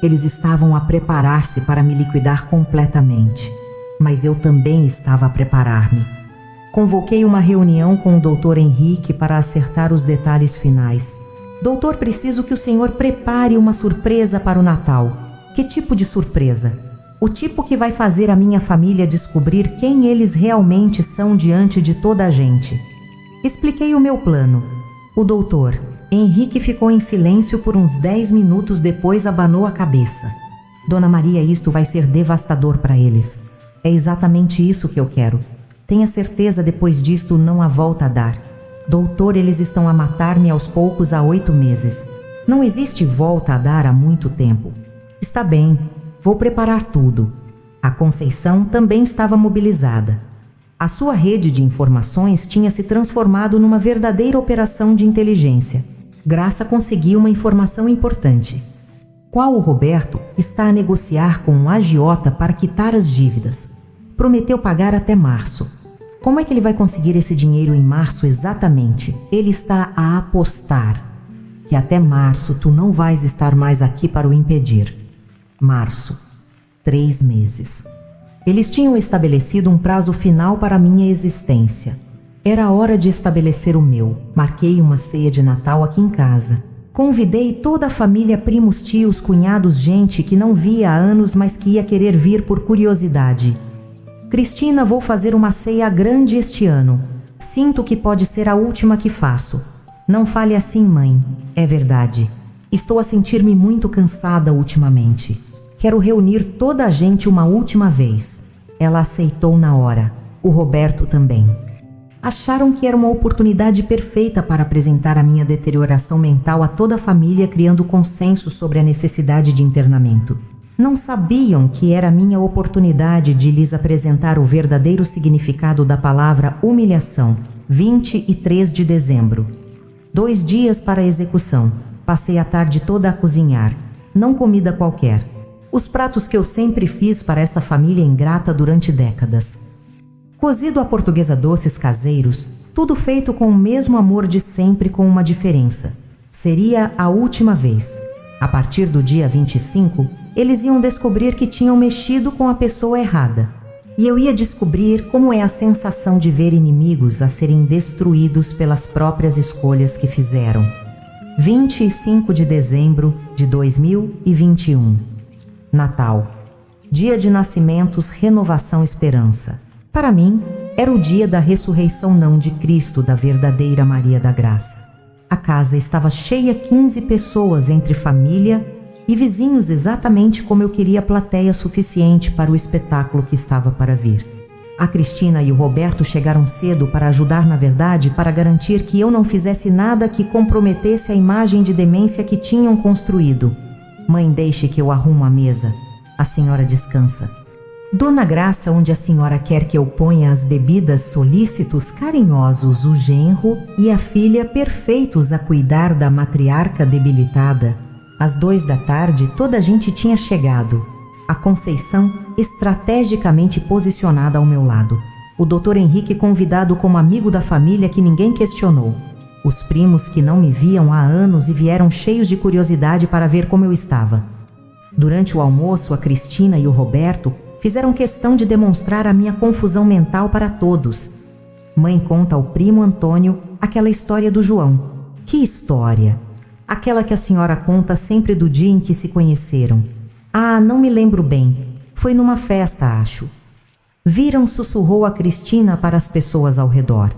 A: Eles estavam a preparar-se para me liquidar completamente. Mas eu também estava a preparar-me. Convoquei uma reunião com o Dr. Henrique para acertar os detalhes finais. Doutor, preciso que o senhor prepare uma surpresa para o Natal. Que tipo de surpresa? O tipo que vai fazer a minha família descobrir quem eles realmente são diante de toda a gente. Expliquei o meu plano. O doutor Henrique ficou em silêncio por uns 10 minutos, depois abanou a cabeça. Dona Maria, isto vai ser devastador para eles. É exatamente isso que eu quero. Tenha certeza, depois disto não há volta a dar. Doutor, eles estão a matar-me aos poucos há 8 meses. Não existe volta a dar há muito tempo. Está bem. Vou preparar tudo. A Conceição também estava mobilizada. A sua rede de informações tinha se transformado numa verdadeira operação de inteligência. Graça conseguiu uma informação importante. Qual o Roberto está a negociar com um agiota para quitar as dívidas. Prometeu pagar até março. Como é que ele vai conseguir esse dinheiro em março exatamente? Ele está a apostar que até março tu não vais estar mais aqui para o impedir. Março. 3 meses. Eles tinham estabelecido um prazo final para minha existência. Era hora de estabelecer o meu. Marquei uma ceia de Natal aqui em casa. Convidei toda a família, primos, tios, cunhados, gente que não via há anos, mas que ia querer vir por curiosidade. Cristina, vou fazer uma ceia grande este ano. Sinto que pode ser a última que faço. Não fale assim, mãe. É verdade. Estou a sentir-me muito cansada ultimamente. Quero reunir toda a gente uma última vez. Ela aceitou na hora. O Roberto também. Acharam que era uma oportunidade perfeita para apresentar a minha deterioração mental a toda a família, criando consenso sobre a necessidade de internamento. Não sabiam que era a minha oportunidade de lhes apresentar o verdadeiro significado da palavra humilhação. 23 de dezembro. 2 dias para a execução. Passei a tarde toda a cozinhar. Não comida qualquer. Os pratos que eu sempre fiz para essa família ingrata durante décadas. Cozido à portuguesa, doces caseiros, tudo feito com o mesmo amor de sempre, com uma diferença. Seria a última vez. A partir do dia 25, eles iam descobrir que tinham mexido com a pessoa errada. E eu ia descobrir como é a sensação de ver inimigos a serem destruídos pelas próprias escolhas que fizeram. 25 de dezembro de 2021. Natal. Dia de nascimentos, renovação, esperança. Para mim, era o dia da ressurreição, não de Cristo, da verdadeira Maria da Graça. A casa estava cheia, 15 pessoas entre família e vizinhos, exatamente como eu queria plateia suficiente para o espetáculo que estava para vir. A Cristina e o Roberto chegaram cedo para ajudar, na verdade, para garantir que eu não fizesse nada que comprometesse a imagem de demência que tinham construído. Mãe, deixe que eu arrumo a mesa. A senhora descansa. Dona Graça, onde a senhora quer que eu ponha as bebidas, solícitos, carinhosos, o genro e a filha perfeitos a cuidar da matriarca debilitada. Às 14h toda a gente tinha chegado. A Conceição estrategicamente posicionada ao meu lado. O Dr. Henrique convidado como amigo da família que ninguém questionou. Os primos que não me viam há anos e vieram cheios de curiosidade para ver como eu estava. Durante o almoço, a Cristina e o Roberto fizeram questão de demonstrar a minha confusão mental para todos. Mãe conta ao primo Antônio aquela história do João. Que história! Aquela que a senhora conta sempre do dia em que se conheceram. Ah, não me lembro bem. Foi numa festa, acho. Viram, sussurrou a Cristina para as pessoas ao redor.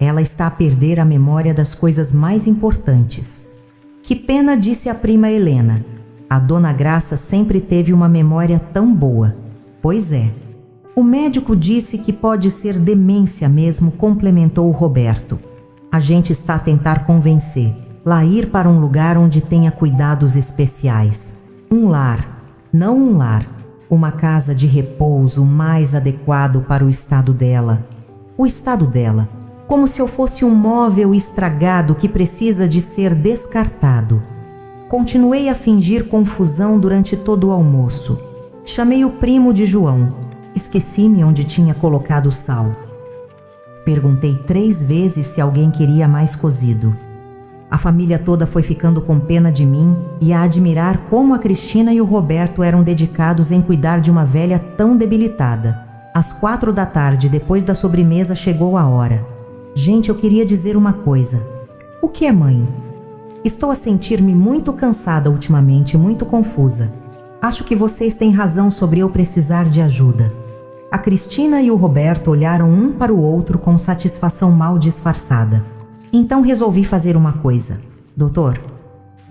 A: Ela está a perder a memória das coisas mais importantes. Que pena, disse a prima Helena. A Dona Graça sempre teve uma memória tão boa. Pois é. O médico disse que pode ser demência mesmo, complementou o Roberto. A gente está a tentar convencer. Lá ir para um lugar onde tenha cuidados especiais. Um lar, não um lar. Uma casa de repouso mais adequado para o estado dela. O estado dela. Como se eu fosse um móvel estragado que precisa de ser descartado. Continuei a fingir confusão durante todo o almoço. Chamei o primo de João. Esqueci-me onde tinha colocado o sal. Perguntei 3 vezes se alguém queria mais cozido. A família toda foi ficando com pena de mim e a admirar como a Cristina e o Roberto eram dedicados em cuidar de uma velha tão debilitada. Às 4h, depois da sobremesa, chegou a hora. Gente, eu queria dizer uma coisa. O que é, mãe? Estou a sentir-me muito cansada ultimamente, muito confusa. Acho que vocês têm razão sobre eu precisar de ajuda. A Cristina e o Roberto olharam um para o outro com satisfação mal disfarçada. Então resolvi fazer uma coisa. Doutor,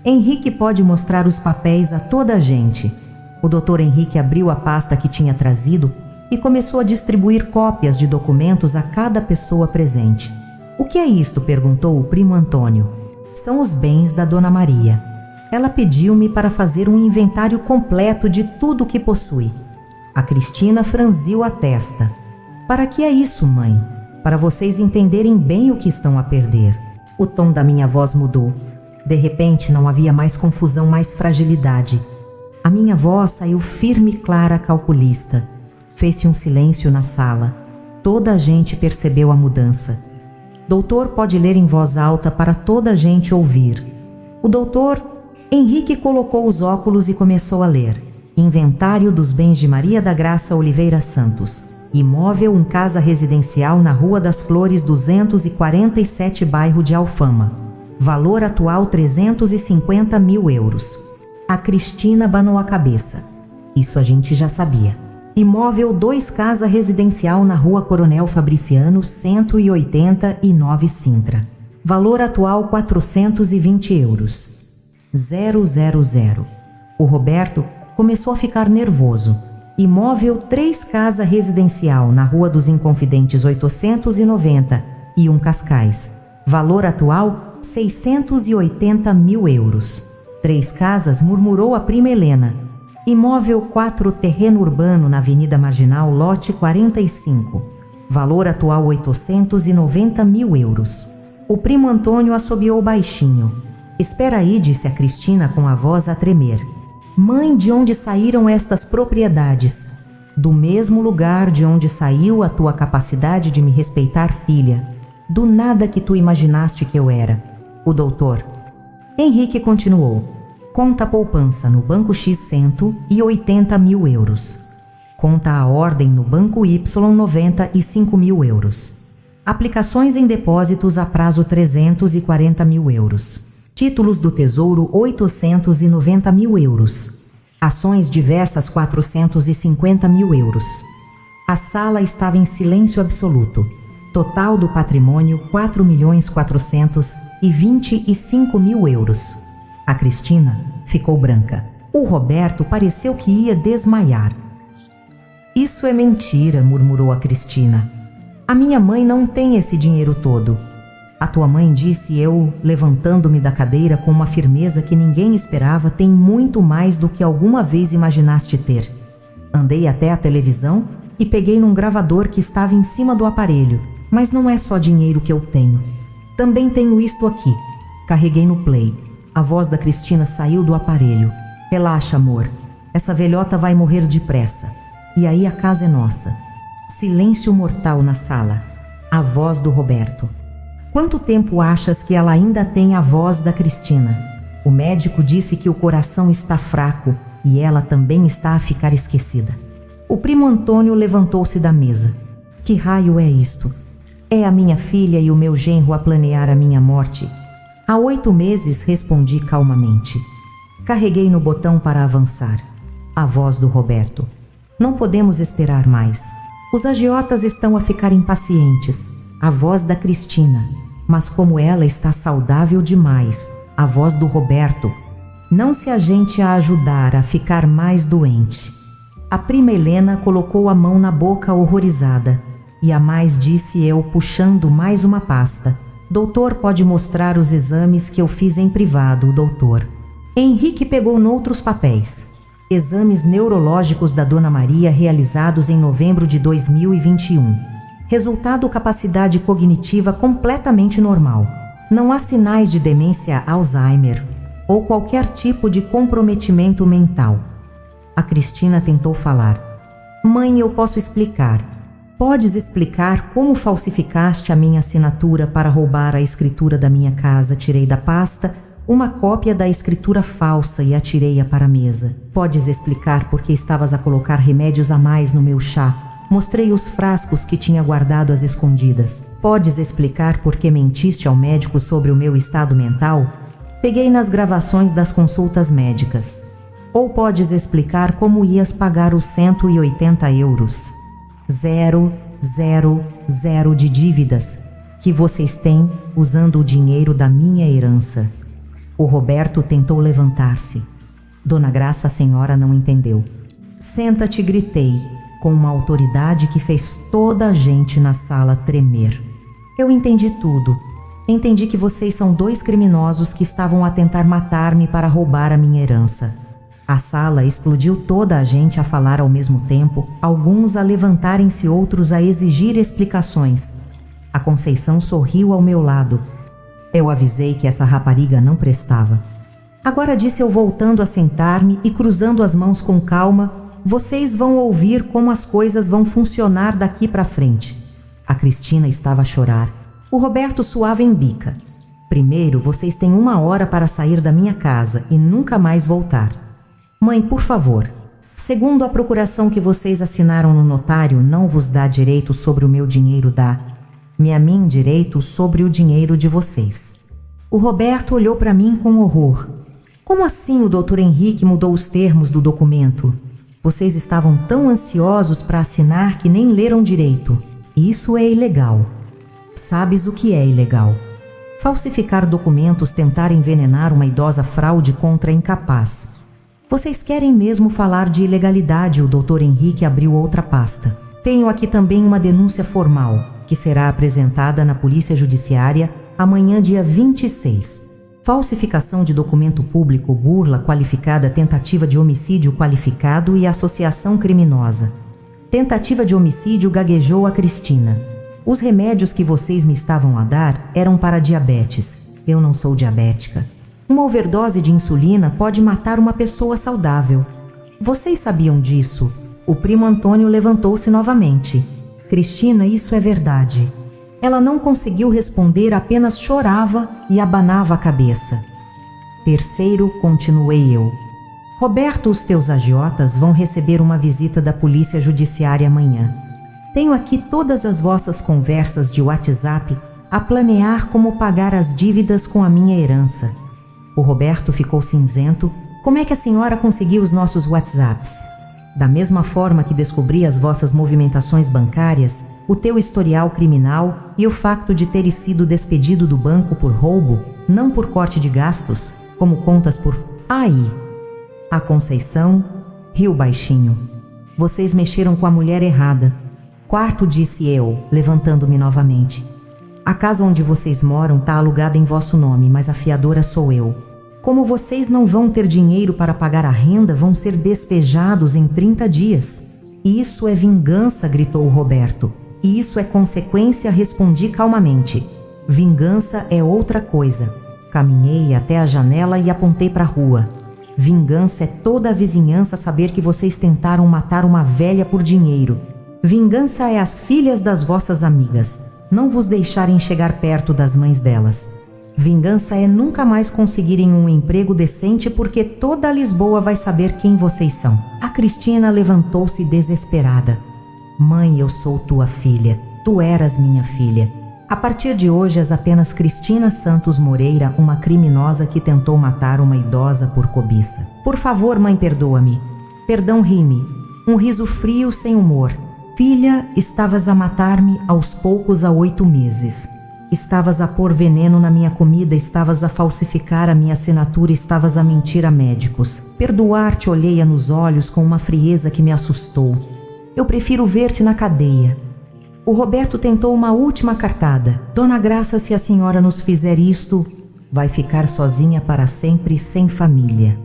A: Henrique pode mostrar os papéis a toda a gente. O doutor Henrique abriu a pasta que tinha trazido e começou a distribuir cópias de documentos a cada pessoa presente. O que é isto? Perguntou o primo Antônio. São os bens da Dona Maria. Ela pediu-me para fazer um inventário completo de tudo o que possui. A Cristina franziu a testa. Para que é isso, mãe? Para vocês entenderem bem o que estão a perder. O tom da minha voz mudou. De repente não havia mais confusão, mais fragilidade. A minha voz saiu firme, clara, calculista. Fez-se um silêncio na sala. Toda a gente percebeu a mudança. Doutor, pode ler em voz alta para toda a gente ouvir. O doutor Henrique colocou os óculos e começou a ler. Inventário dos bens de Maria da Graça Oliveira Santos. Imóvel, casa residencial na Rua das Flores 247, bairro de Alfama. Valor atual 350 mil euros. A Cristina abanou a cabeça. Isso a gente já sabia. Imóvel 2, casa residencial na Rua Coronel Fabriciano 189, Sintra. Valor atual 420 euros. 000. O Roberto começou a ficar nervoso. Imóvel 3, casa residencial na Rua dos Inconfidentes 890 e Cascais. Valor atual 680 mil euros. 3 casas, murmurou a prima Helena. Imóvel 4, terreno urbano na Avenida Marginal, lote 45. Valor atual 890 mil euros. O primo Antônio assobiou baixinho. Espera aí, disse a Cristina com a voz a tremer. Mãe, de onde saíram estas propriedades? Do mesmo lugar de onde saiu a tua capacidade de me respeitar, filha. Do nada que tu imaginaste que eu era. O doutor Henrique continuou. Conta a poupança no Banco X 180 mil euros. Conta a ordem no Banco Y 95 mil euros. Aplicações em depósitos a prazo 340 mil euros. Títulos do Tesouro 890 mil euros. Ações diversas 450 mil euros. A sala estava em silêncio absoluto. Total do patrimônio 4.425 mil euros. A Cristina ficou branca. O Roberto pareceu que ia desmaiar. Isso é mentira, murmurou a Cristina. A minha mãe não tem esse dinheiro todo. A tua mãe, disse eu, levantando-me da cadeira com uma firmeza que ninguém esperava, tem muito mais do que alguma vez imaginaste ter. Andei até a televisão e peguei num gravador que estava em cima do aparelho. Mas não é só dinheiro que eu tenho. Também tenho isto aqui. Carreguei no play. A voz da Cristina saiu do aparelho. Relaxa, amor. Essa velhota vai morrer depressa. E aí a casa é nossa. Silêncio mortal na sala. A voz do Roberto. Quanto tempo achas que ela ainda tem a voz da Cristina? O médico disse que o coração está fraco e ela também está a ficar esquecida. O primo Antônio levantou-se da mesa. Que raio é isto? É a minha filha e o meu genro a planear a minha morte. Há 8 meses, respondi calmamente. Carreguei no botão para avançar. A voz do Roberto. Não podemos esperar mais. Os agiotas estão a ficar impacientes. A voz da Cristina. Mas como ela está saudável demais. A voz do Roberto. Não se a gente a ajudar a ficar mais doente. A prima Helena colocou a mão na boca horrorizada. E a mais disse eu, puxando mais uma pasta. Doutor, pode mostrar os exames que eu fiz em privado, doutor. Henrique pegou noutros papéis. Exames neurológicos da Dona Maria realizados em novembro de 2021. Resultado: capacidade cognitiva completamente normal. Não há sinais de demência Alzheimer ou qualquer tipo de comprometimento mental. A Cristina tentou falar. Mãe, eu posso explicar. Podes explicar como falsificaste a minha assinatura para roubar a escritura da minha casa? Tirei da pasta uma cópia da escritura falsa e atirei-a para a mesa. Podes explicar por que estavas a colocar remédios a mais no meu chá? Mostrei os frascos que tinha guardado às escondidas. Podes explicar por que mentiste ao médico sobre o meu estado mental? Peguei nas gravações das consultas médicas. Ou podes explicar como ias pagar os 180 euros? 000 de dívidas que vocês têm usando o dinheiro da minha herança. O Roberto tentou levantar-se. Dona Graça, a senhora não entendeu. Senta-te, gritei, com uma autoridade que fez toda a gente na sala tremer. Eu entendi tudo. Entendi que vocês são 2 criminosos que estavam a tentar matar-me para roubar a minha herança. A sala explodiu, toda a gente a falar ao mesmo tempo, alguns a levantarem-se, outros a exigir explicações. A Conceição sorriu ao meu lado. Eu avisei que essa rapariga não prestava. Agora, disse eu, voltando a sentar-me e cruzando as mãos com calma, vocês vão ouvir como as coisas vão funcionar daqui para frente. A Cristina estava a chorar. O Roberto suava em bica. Primeiro, vocês têm 1 hora para sair da minha casa e nunca mais voltar. Mãe, por favor. Segundo a procuração que vocês assinaram no notário, não vos dá direito sobre o meu dinheiro, dá-me a mim direito sobre o dinheiro de vocês. O Roberto olhou para mim com horror. Como assim o doutor Henrique mudou os termos do documento? Vocês estavam tão ansiosos para assinar que nem leram direito. Isso é ilegal. Sabes o que é ilegal? Falsificar documentos, tentar envenenar uma idosa, fraude contra incapaz. Vocês querem mesmo falar de ilegalidade? O doutor Henrique abriu outra pasta. Tenho aqui também uma denúncia formal, que será apresentada na Polícia Judiciária amanhã, dia 26. Falsificação de documento público, burla qualificada, tentativa de homicídio qualificado e associação criminosa. Tentativa de homicídio, gaguejou a Cristina. Os remédios que vocês me estavam a dar eram para diabetes. Eu não sou diabética. Uma overdose de insulina pode matar uma pessoa saudável. Vocês sabiam disso? O primo Antônio levantou-se novamente. Cristina, isso é verdade. Ela não conseguiu responder, apenas chorava e abanava a cabeça. Terceiro, continuei eu. Roberto, os teus agiotas vão receber uma visita da Polícia Judiciária amanhã. Tenho aqui todas as vossas conversas de WhatsApp a planear como pagar as dívidas com a minha herança. O Roberto ficou cinzento. Como é que a senhora conseguiu os nossos WhatsApps? Da mesma forma que descobri as vossas movimentações bancárias, o teu historial criminal e o facto de teres sido despedido do banco por roubo, não por corte de gastos, como contas por... Aí! A Conceição riu baixinho. Vocês mexeram com a mulher errada. Quarto, disse eu, levantando-me novamente. A casa onde vocês moram está alugada em vosso nome, mas a fiadora sou eu. Como vocês não vão ter dinheiro para pagar a renda, vão ser despejados em 30 dias. Isso é vingança, gritou Roberto. E isso é consequência, respondi calmamente. Vingança é outra coisa. Caminhei até a janela e apontei para a rua. Vingança é toda a vizinhança saber que vocês tentaram matar uma velha por dinheiro. Vingança é as filhas das vossas amigas, não vos deixarem chegar perto das mães delas. Vingança é nunca mais conseguirem um emprego decente porque toda Lisboa vai saber quem vocês são. A Cristina levantou-se desesperada. Mãe, eu sou tua filha. Tu eras minha filha. A partir de hoje és apenas Cristina Santos Moreira, uma criminosa que tentou matar uma idosa por cobiça. Por favor, mãe, perdoa-me. Perdão, rime. Um riso frio sem humor. Filha, estavas a matar-me aos poucos há 8 meses. Estavas a pôr veneno na minha comida, estavas a falsificar a minha assinatura, estavas a mentir a médicos. Perdoar-te olhei-a nos olhos com uma frieza que me assustou. Eu prefiro ver-te na cadeia. O Roberto tentou uma última cartada. Dona Graça, se a senhora nos fizer isto, vai ficar sozinha para sempre, sem família.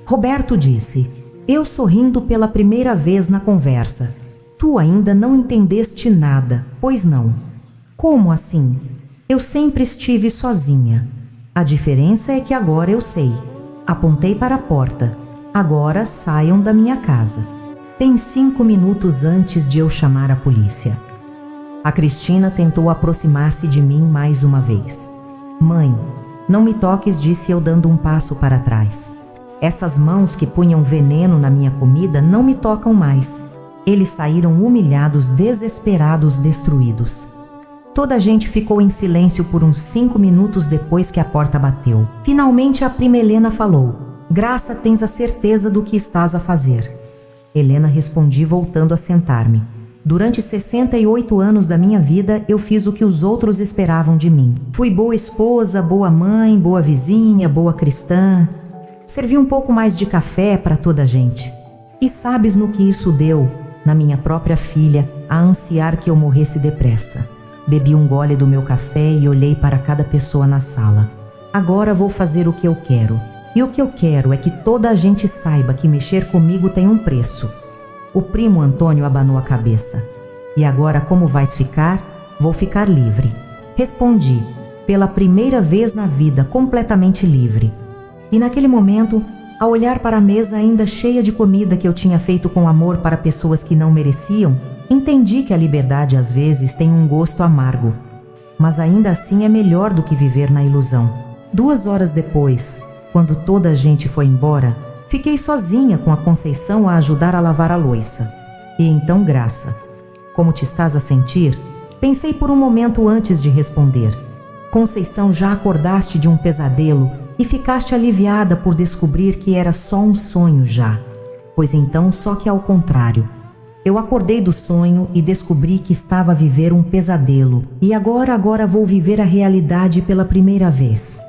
A: Roberto disse, eu sorrindo pela primeira vez na conversa. Tu ainda não entendeste nada, pois não? Como assim? Eu sempre estive sozinha. A diferença é que agora eu sei. Apontei para a porta. Agora saiam da minha casa. Tem 5 minutos antes de eu chamar a polícia. A Cristina tentou aproximar-se de mim mais uma vez. Mãe, não me toques, disse eu dando um passo para trás. Essas mãos que punham veneno na minha comida não me tocam mais. Eles saíram humilhados, desesperados, destruídos. Toda a gente ficou em silêncio por uns 5 minutos depois que a porta bateu. Finalmente a prima Helena falou. Graça, tens a certeza do que estás a fazer? Helena respondi voltando a sentar-me. Durante 68 anos da minha vida, eu fiz o que os outros esperavam de mim. Fui boa esposa, boa mãe, boa vizinha, boa cristã. Servi um pouco mais de café para toda a gente. E sabes no que isso deu, na minha própria filha, a ansiar que eu morresse depressa. Bebi um gole do meu café e olhei para cada pessoa na sala. Agora vou fazer o que eu quero. E o que eu quero é que toda a gente saiba que mexer comigo tem um preço. O primo Antônio abanou a cabeça. E agora como vais ficar? Vou ficar livre. Respondi, pela primeira vez na vida, completamente livre. E naquele momento, ao olhar para a mesa ainda cheia de comida que eu tinha feito com amor para pessoas que não mereciam, entendi que a liberdade às vezes tem um gosto amargo, mas ainda assim é melhor do que viver na ilusão. 2 horas depois, quando toda a gente foi embora, fiquei sozinha com a Conceição a ajudar a lavar a louça. E então, Graça, como te estás a sentir? Pensei por um momento antes de responder. Conceição, já acordaste de um pesadelo e ficaste aliviada por descobrir que era só um sonho já. Pois então, só que ao contrário. Eu acordei do sonho e descobri que estava a viver um pesadelo. E agora vou viver a realidade pela primeira vez.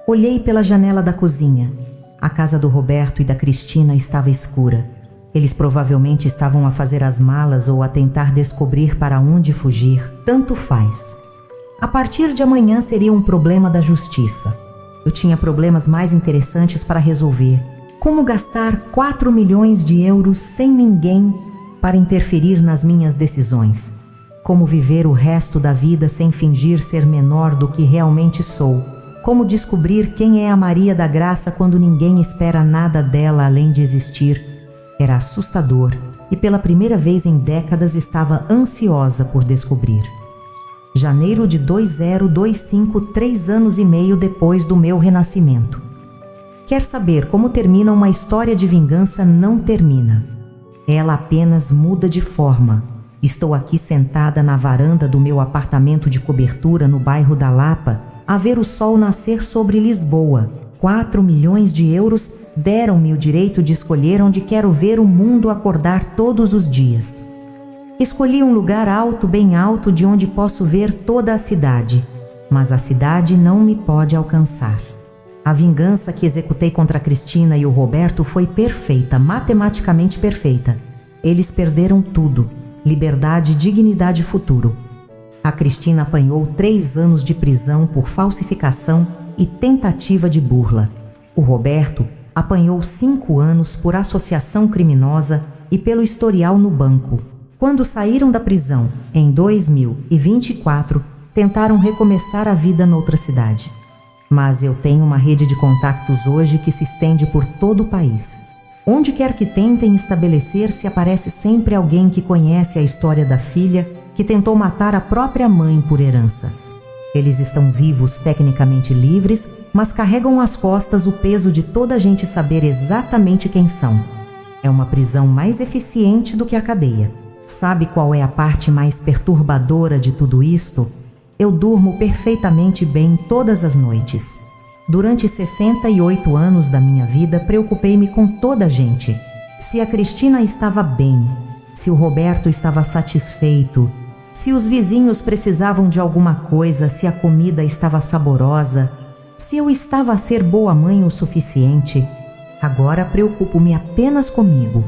A: Olhei pela janela da cozinha. A casa do Roberto e da Cristina estava escura. Eles provavelmente estavam a fazer as malas ou a tentar descobrir para onde fugir. Tanto faz. A partir de amanhã seria um problema da justiça. Eu tinha problemas mais interessantes para resolver. Como gastar 4 milhões de euros sem ninguém para interferir nas minhas decisões? Como viver o resto da vida sem fingir ser menor do que realmente sou? Como descobrir quem é a Maria da Graça quando ninguém espera nada dela além de existir? Era assustador e pela primeira vez em décadas estava ansiosa por descobrir. Janeiro de 2025, 3 anos e meio depois do meu renascimento. Quer saber como termina uma história de vingança? Não termina. Ela apenas muda de forma. Estou aqui sentada na varanda do meu apartamento de cobertura no bairro da Lapa, a ver o sol nascer sobre Lisboa. 4 milhões de euros deram-me o direito de escolher onde quero ver o mundo acordar todos os dias. Escolhi um lugar alto, bem alto, de onde posso ver toda a cidade, mas a cidade não me pode alcançar. A vingança que executei contra a Cristina e o Roberto foi perfeita, matematicamente perfeita. Eles perderam tudo: liberdade, dignidade e futuro. A Cristina apanhou 3 anos de prisão por falsificação e tentativa de burla. O Roberto apanhou 5 anos por associação criminosa e pelo historial no banco. Quando saíram da prisão, em 2024, tentaram recomeçar a vida noutra cidade. Mas eu tenho uma rede de contactos hoje que se estende por todo o país. Onde quer que tentem estabelecer-se, aparece sempre alguém que conhece a história da filha que tentou matar a própria mãe por herança. Eles estão vivos, tecnicamente livres, mas carregam às costas o peso de toda a gente saber exatamente quem são. É uma prisão mais eficiente do que a cadeia. Sabe qual é a parte mais perturbadora de tudo isto? Eu durmo perfeitamente bem todas as noites. Durante 68 anos da minha vida, preocupei-me com toda a gente. Se a Cristina estava bem, se o Roberto estava satisfeito, se os vizinhos precisavam de alguma coisa, se a comida estava saborosa, se eu estava a ser boa mãe o suficiente. Agora preocupo-me apenas comigo.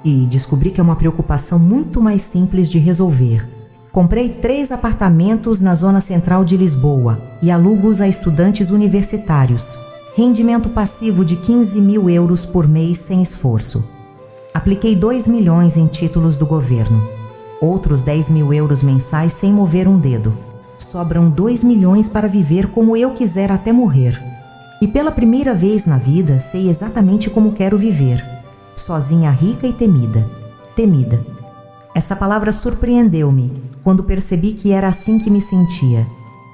A: E descobri que é uma preocupação muito mais simples de resolver. Comprei 3 apartamentos na zona central de Lisboa e alugo-os a estudantes universitários. Rendimento passivo de 15 mil euros por mês sem esforço. Apliquei 2 milhões em títulos do governo. Outros 10 mil euros mensais sem mover um dedo. Sobram 2 milhões para viver como eu quiser até morrer. E pela primeira vez na vida, sei exatamente como quero viver. Sozinha, rica e temida. Temida. Essa palavra surpreendeu-me quando percebi que era assim que me sentia.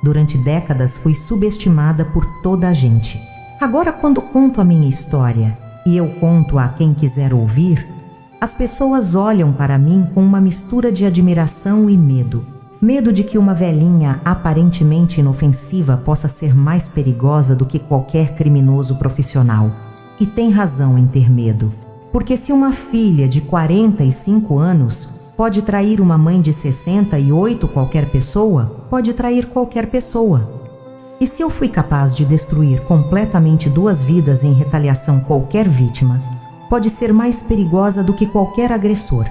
A: Durante décadas fui subestimada por toda a gente. Agora, quando conto a minha história, e eu conto a quem quiser ouvir, as pessoas olham para mim com uma mistura de admiração e medo. Medo de que uma velhinha aparentemente inofensiva possa ser mais perigosa do que qualquer criminoso profissional. E tem razão em ter medo. Porque se uma filha de 45 anos pode trair uma mãe de 68, qualquer pessoa pode trair qualquer pessoa. E se eu fui capaz de destruir completamente 2 vidas em retaliação, qualquer vítima pode ser mais perigosa do que qualquer agressor.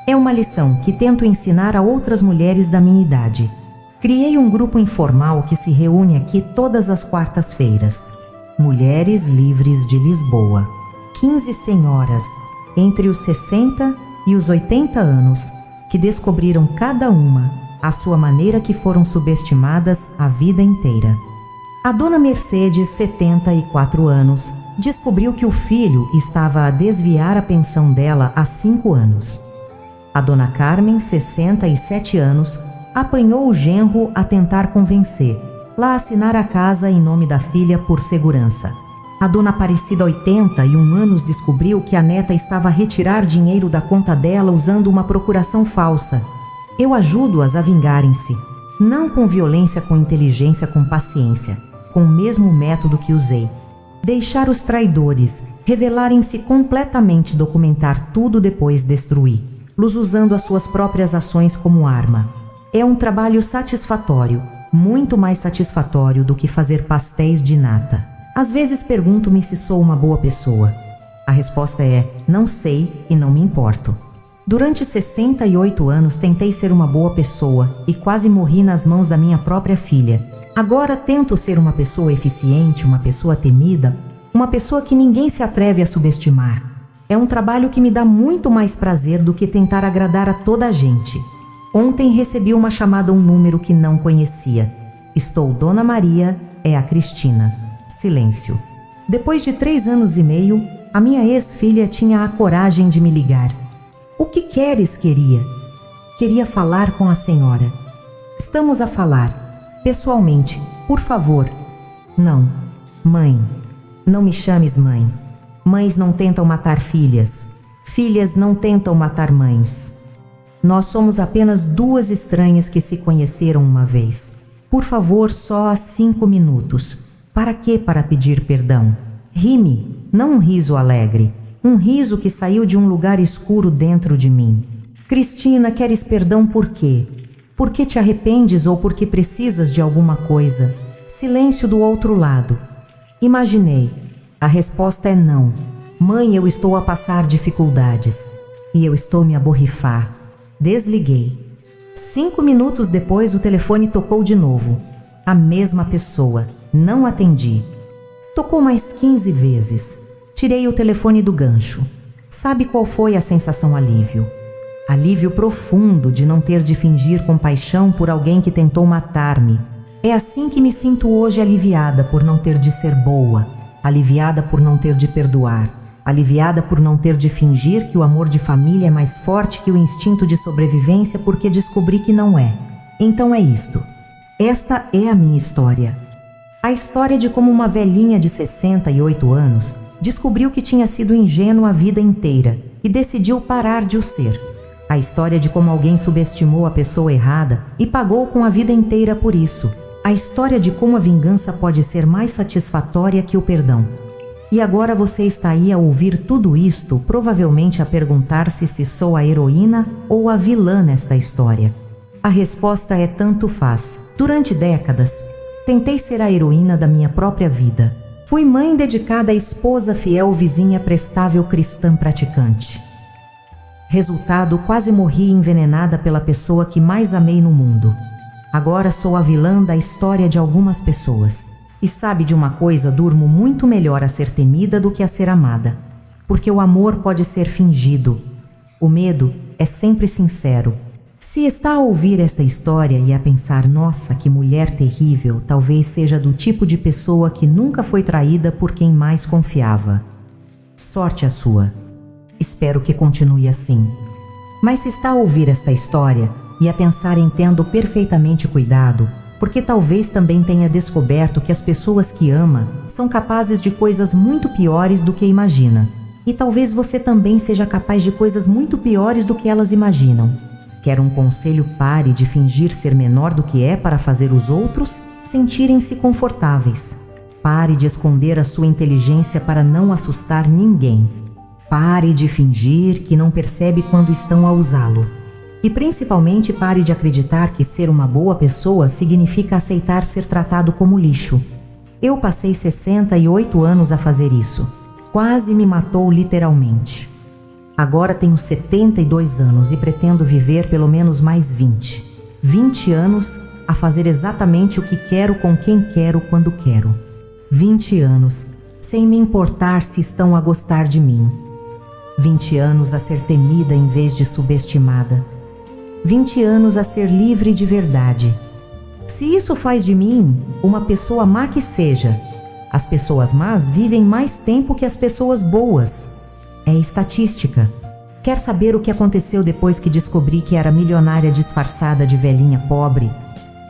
A: É uma lição que tento ensinar a outras mulheres da minha idade. Criei um grupo informal que se reúne aqui todas as quartas-feiras. Mulheres Livres de Lisboa. 15 senhoras, entre os 60 e os 80 anos, que descobriram cada uma à sua maneira que foram subestimadas a vida inteira. A dona Mercedes, 74 anos, descobriu que o filho estava a desviar a pensão dela há 5 anos. A dona Carmen, 67 anos, apanhou o genro a tentar convencer, lá assinar a casa em nome da filha por segurança. A dona Aparecida, 81 anos, descobriu que a neta estava a retirar dinheiro da conta dela usando uma procuração falsa. Eu ajudo-as a vingarem-se, não com violência, com inteligência, com paciência, com o mesmo método que usei. Deixar os traidores revelarem-se completamente, documentar tudo, depois destruí-los usando as suas próprias ações como arma. É um trabalho satisfatório, muito mais satisfatório do que fazer pastéis de nata. Às vezes pergunto-me se sou uma boa pessoa. A resposta é: não sei e não me importo. Durante 68 anos tentei ser uma boa pessoa e quase morri nas mãos da minha própria filha. Agora tento ser uma pessoa eficiente, uma pessoa temida, uma pessoa que ninguém se atreve a subestimar. É um trabalho que me dá muito mais prazer do que tentar agradar a toda a gente. Ontem recebi uma chamada a um número que não conhecia. Estou Dona Maria, é a Cristina. Silêncio. Depois de 3 anos e meio, a minha ex-filha tinha a coragem de me ligar. O que queres, queria? Queria falar com a senhora. Estamos a falar. Pessoalmente, por favor. Não. Mãe. Não me chames mãe. Mães não tentam matar filhas. Filhas não tentam matar mães. Nós somos apenas 2 estranhas que se conheceram uma vez. Por favor, só há 5 minutos. Para quê? Para pedir perdão. Ri-me, não um riso alegre. Um riso que saiu de um lugar escuro dentro de mim. Cristina, queres perdão por quê? Porque te arrependes ou porque precisas de alguma coisa? Silêncio do outro lado. Imaginei. A resposta é não. Mãe, eu estou a passar dificuldades. E eu estou me a borrifar. Desliguei. 5 minutos depois o telefone tocou de novo. A mesma pessoa. Não atendi. Tocou mais 15 vezes. Tirei o telefone do gancho. Sabe qual foi a sensação alívio? Alívio profundo de não ter de fingir compaixão por alguém que tentou matar-me. É assim que me sinto hoje, aliviada por não ter de ser boa, aliviada por não ter de perdoar, aliviada por não ter de fingir que o amor de família é mais forte que o instinto de sobrevivência, porque descobri que não é. Então é isto. Esta é a minha história. A história de como uma velhinha de 68 anos descobriu que tinha sido ingênua a vida inteira e decidiu parar de o ser. A história de como alguém subestimou a pessoa errada e pagou com a vida inteira por isso. A história de como a vingança pode ser mais satisfatória que o perdão. E agora você está aí a ouvir tudo isto, provavelmente a perguntar-se se sou a heroína ou a vilã nesta história. A resposta é tanto faz. Durante décadas, tentei ser a heroína da minha própria vida. Fui mãe dedicada, esposa fiel, vizinha prestável, cristã praticante. Resultado, quase morri envenenada pela pessoa que mais amei no mundo. Agora sou a vilã da história de algumas pessoas. E sabe de uma coisa, durmo muito melhor a ser temida do que a ser amada. Porque o amor pode ser fingido. O medo é sempre sincero. Se está a ouvir esta história e a pensar, nossa, que mulher terrível, talvez seja do tipo de pessoa que nunca foi traída por quem mais confiava. Sorte a sua. Espero que continue assim. Mas se está a ouvir esta história e a pensar, entendo perfeitamente, cuidado, porque talvez também tenha descoberto que as pessoas que ama são capazes de coisas muito piores do que imagina. E talvez você também seja capaz de coisas muito piores do que elas imaginam. Quer um conselho? Pare de fingir ser menor do que é para fazer os outros sentirem-se confortáveis. Pare de esconder a sua inteligência para não assustar ninguém. Pare de fingir que não percebe quando estão a usá-lo. E principalmente pare de acreditar que ser uma boa pessoa significa aceitar ser tratado como lixo. Eu passei 68 anos a fazer isso. Quase me matou literalmente. Agora tenho 72 anos e pretendo viver pelo menos mais 20. 20 anos a fazer exatamente o que quero, com quem quero, quando quero. 20 anos sem me importar se estão a gostar de mim. 20 anos a ser temida em vez de subestimada. 20 anos a ser livre de verdade. Se isso faz de mim uma pessoa má, que seja. As pessoas más vivem mais tempo que as pessoas boas. É estatística. Quer saber o que aconteceu depois que descobri que era milionária disfarçada de velhinha pobre?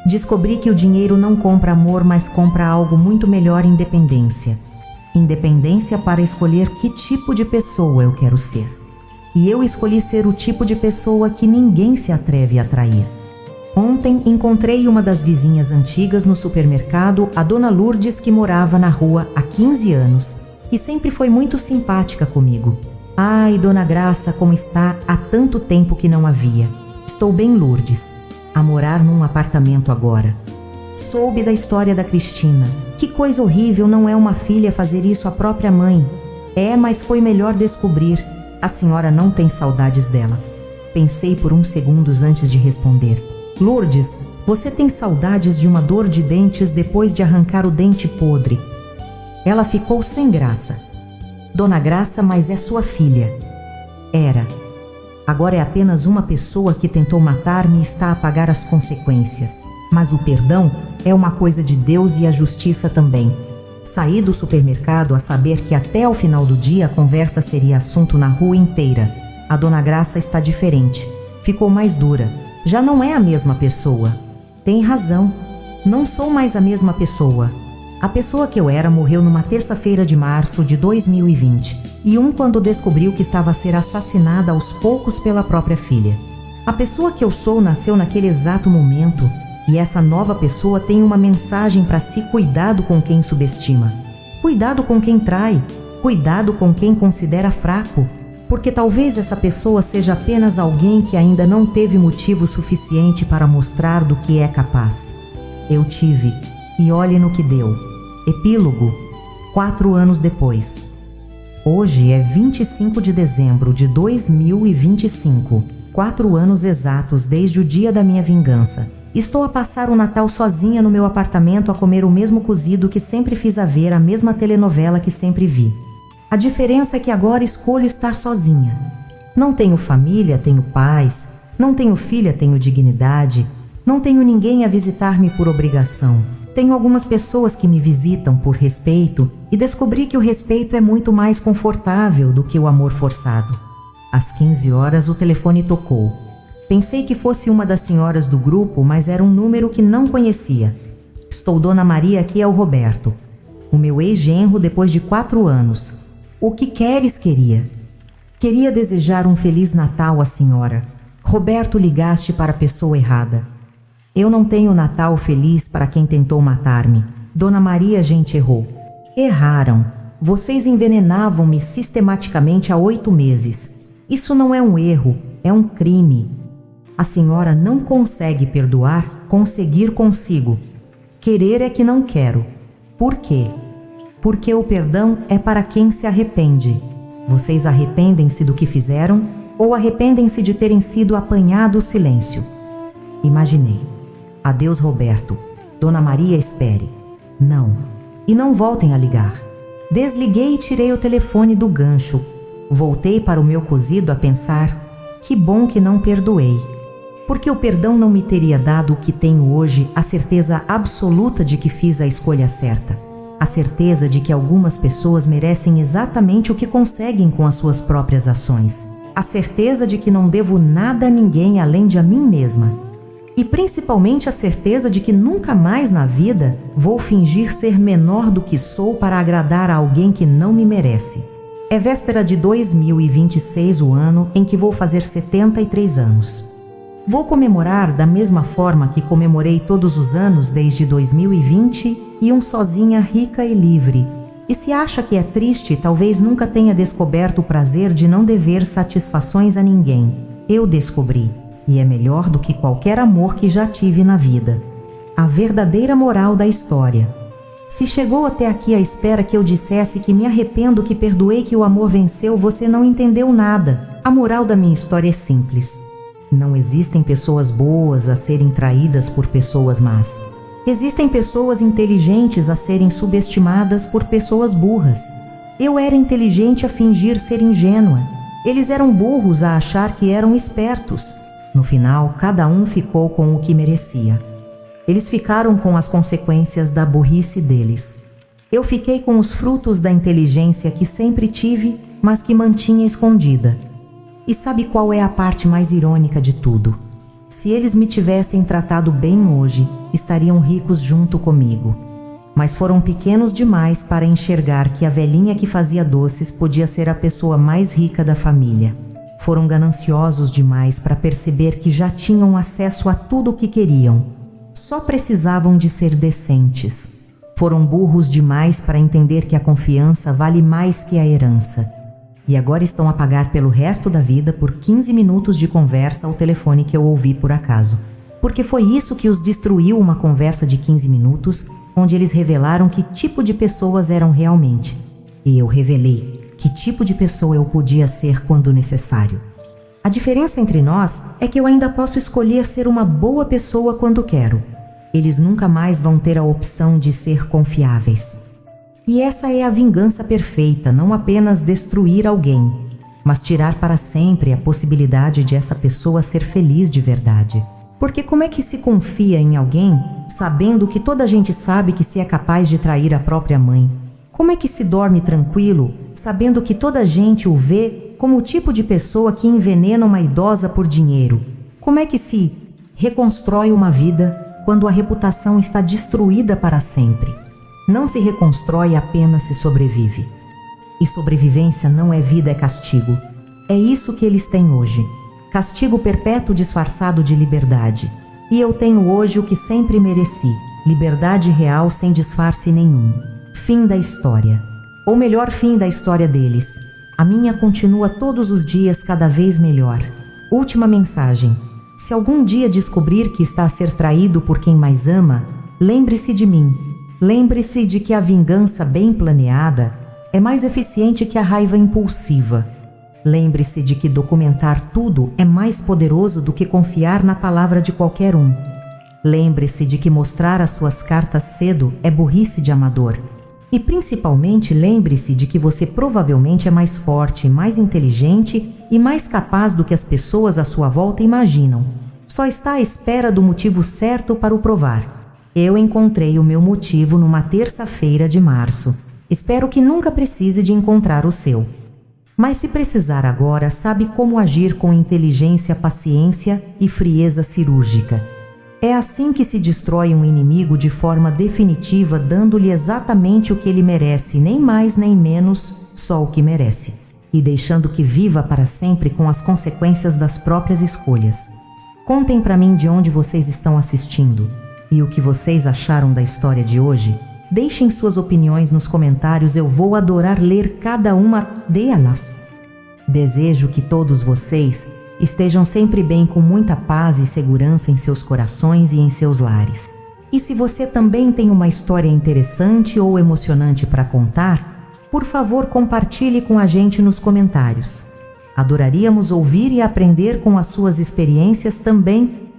A: Descobri que o dinheiro não compra amor, mas compra algo muito melhor: independência. Independência para escolher que tipo de pessoa eu quero ser. E eu escolhi ser o tipo de pessoa que ninguém se atreve a trair. Ontem encontrei uma das vizinhas antigas no supermercado, a Dona Lourdes, que morava na rua há 15 anos e sempre foi muito simpática comigo. Ai, Dona Graça, como está? Há tanto tempo que não a via. Estou bem, Lourdes. A morar num apartamento agora. Soube da história da Cristina. Que coisa horrível, não é uma filha fazer isso à própria mãe. É, mas foi melhor descobrir. A senhora não tem saudades dela. Pensei por uns segundos antes de responder. Lourdes, você tem saudades de uma dor de dentes depois de arrancar o dente podre. Ela ficou sem graça. Dona Graça, mas é sua filha. Era. Agora é apenas uma pessoa que tentou matar-me e está a pagar as consequências. Mas o perdão é uma coisa de Deus e a justiça também. Saí do supermercado a saber que até ao final do dia a conversa seria assunto na rua inteira. A Dona Graça está diferente. Ficou mais dura. Já não é a mesma pessoa. Tem razão. Não sou mais a mesma pessoa. A pessoa que eu era morreu numa terça-feira de março de 2021, quando descobriu que estava a ser assassinada aos poucos pela própria filha. A pessoa que eu sou nasceu naquele exato momento, e essa nova pessoa tem uma mensagem para si: cuidado com quem subestima, cuidado com quem trai, cuidado com quem considera fraco, porque talvez essa pessoa seja apenas alguém que ainda não teve motivo suficiente para mostrar do que é capaz. Eu tive, e olhe no que deu. Epílogo, 4 anos depois. Hoje é 25 de dezembro de 2025, 4 anos exatos desde o dia da minha vingança. Estou a passar o Natal sozinha no meu apartamento a comer o mesmo cozido que sempre fiz, a ver a mesma telenovela que sempre vi. A diferença é que agora escolho estar sozinha. Não tenho família, tenho paz. Não tenho filha, tenho dignidade. Não tenho ninguém a visitar-me por obrigação. Tenho algumas pessoas que me visitam por respeito e descobri que o respeito é muito mais confortável do que o amor forçado. Às 15 horas o telefone tocou. Pensei que fosse uma das senhoras do grupo, mas era um número que não conhecia. Estou Dona Maria, aqui é o Roberto. O meu ex-genro depois de 4 anos. O que queres, queria? Queria desejar um Feliz Natal à senhora. Roberto, ligaste para a pessoa errada. Eu não tenho Natal feliz para quem tentou matar-me. Dona Maria, a gente errou. Erraram. Vocês envenenavam-me sistematicamente há 8 meses. Isso não é um erro, é um crime. A senhora não consegue perdoar, conseguir consigo. Querer é que não quero. Por quê? Porque o perdão é para quem se arrepende. Vocês arrependem-se do que fizeram ou arrependem-se de terem sido apanhado o silêncio? Imaginei. Adeus, Roberto. Dona Maria, espere. Não. E não voltem a ligar. Desliguei e tirei o telefone do gancho. Voltei para o meu cozido a pensar: que bom que não perdoei. Porque o perdão não me teria dado o que tenho hoje, a certeza absoluta de que fiz a escolha certa. A certeza de que algumas pessoas merecem exatamente o que conseguem com as suas próprias ações. A certeza de que não devo nada a ninguém além de a mim mesma. E principalmente a certeza de que nunca mais na vida vou fingir ser menor do que sou para agradar a alguém que não me merece. É véspera de 2026, o ano em que vou fazer 73 anos. Vou comemorar da mesma forma que comemorei todos os anos desde 2020 e sozinha, rica e livre. E se acha que é triste, talvez nunca tenha descoberto o prazer de não dever satisfações a ninguém. Eu descobri, e é melhor do que qualquer amor que já tive na vida. A verdadeira moral da história. Se chegou até aqui à espera que eu dissesse que me arrependo, que perdoei, que o amor venceu, você não entendeu nada. A moral da minha história é simples. Não existem pessoas boas a serem traídas por pessoas más. Existem pessoas inteligentes a serem subestimadas por pessoas burras. Eu era inteligente a fingir ser ingênua. Eles eram burros a achar que eram espertos. No final, cada um ficou com o que merecia. Eles ficaram com as consequências da burrice deles. Eu fiquei com os frutos da inteligência que sempre tive, mas que mantinha escondida. E sabe qual é a parte mais irônica de tudo? Se eles me tivessem tratado bem hoje, estariam ricos junto comigo. Mas foram pequenos demais para enxergar que a velhinha que fazia doces podia ser a pessoa mais rica da família. Foram gananciosos demais para perceber que já tinham acesso a tudo o que queriam. Só precisavam de ser decentes. Foram burros demais para entender que a confiança vale mais que a herança. E agora estão a pagar pelo resto da vida por 15 minutos de conversa ao telefone que eu ouvi por acaso. Porque foi isso que os destruiu, uma conversa de 15 minutos, onde eles revelaram que tipo de pessoas eram realmente. E eu revelei que tipo de pessoa eu podia ser quando necessário. A diferença entre nós é que eu ainda posso escolher ser uma boa pessoa quando quero. Eles nunca mais vão ter a opção de ser confiáveis. E essa é a vingança perfeita, não apenas destruir alguém, mas tirar para sempre a possibilidade de essa pessoa ser feliz de verdade. Porque como é que se confia em alguém sabendo que toda a gente sabe que se é capaz de trair a própria mãe? Como é que se dorme tranquilo sabendo que toda a gente o vê como o tipo de pessoa que envenena uma idosa por dinheiro? Como é que se reconstrói uma vida quando a reputação está destruída para sempre? Não se reconstrói, apenas se sobrevive. E sobrevivência não é vida, é castigo. É isso que eles têm hoje. Castigo perpétuo disfarçado de liberdade. E eu tenho hoje o que sempre mereci. Liberdade real sem disfarce nenhum. Fim da história. Ou melhor, fim da história deles. A minha continua todos os dias cada vez melhor. Última mensagem. Se algum dia descobrir que está a ser traído por quem mais ama, lembre-se de mim. Lembre-se de que a vingança bem planeada é mais eficiente que a raiva impulsiva. Lembre-se de que documentar tudo é mais poderoso do que confiar na palavra de qualquer um. Lembre-se de que mostrar as suas cartas cedo é burrice de amador. E principalmente lembre-se de que você provavelmente é mais forte, mais inteligente e mais capaz do que as pessoas à sua volta imaginam. Só está à espera do motivo certo para o provar. Eu encontrei o meu motivo numa terça-feira de março. Espero que nunca precise de encontrar o seu. Mas se precisar agora, sabe como agir com inteligência, paciência e frieza cirúrgica. É assim que se destrói um inimigo de forma definitiva, dando-lhe exatamente o que ele merece, nem mais nem menos, só o que merece, e deixando que viva para sempre com as consequências das próprias escolhas. Contem para mim de onde vocês estão assistindo e o que vocês acharam da história de hoje. Deixem suas opiniões nos comentários, eu vou adorar ler cada uma delas. Desejo que todos vocês estejam sempre bem, com muita paz e segurança em seus corações e em seus lares. E se você também tem uma história interessante ou emocionante para contar, por favor compartilhe com a gente nos comentários. Adoraríamos ouvir e aprender com as suas experiências também.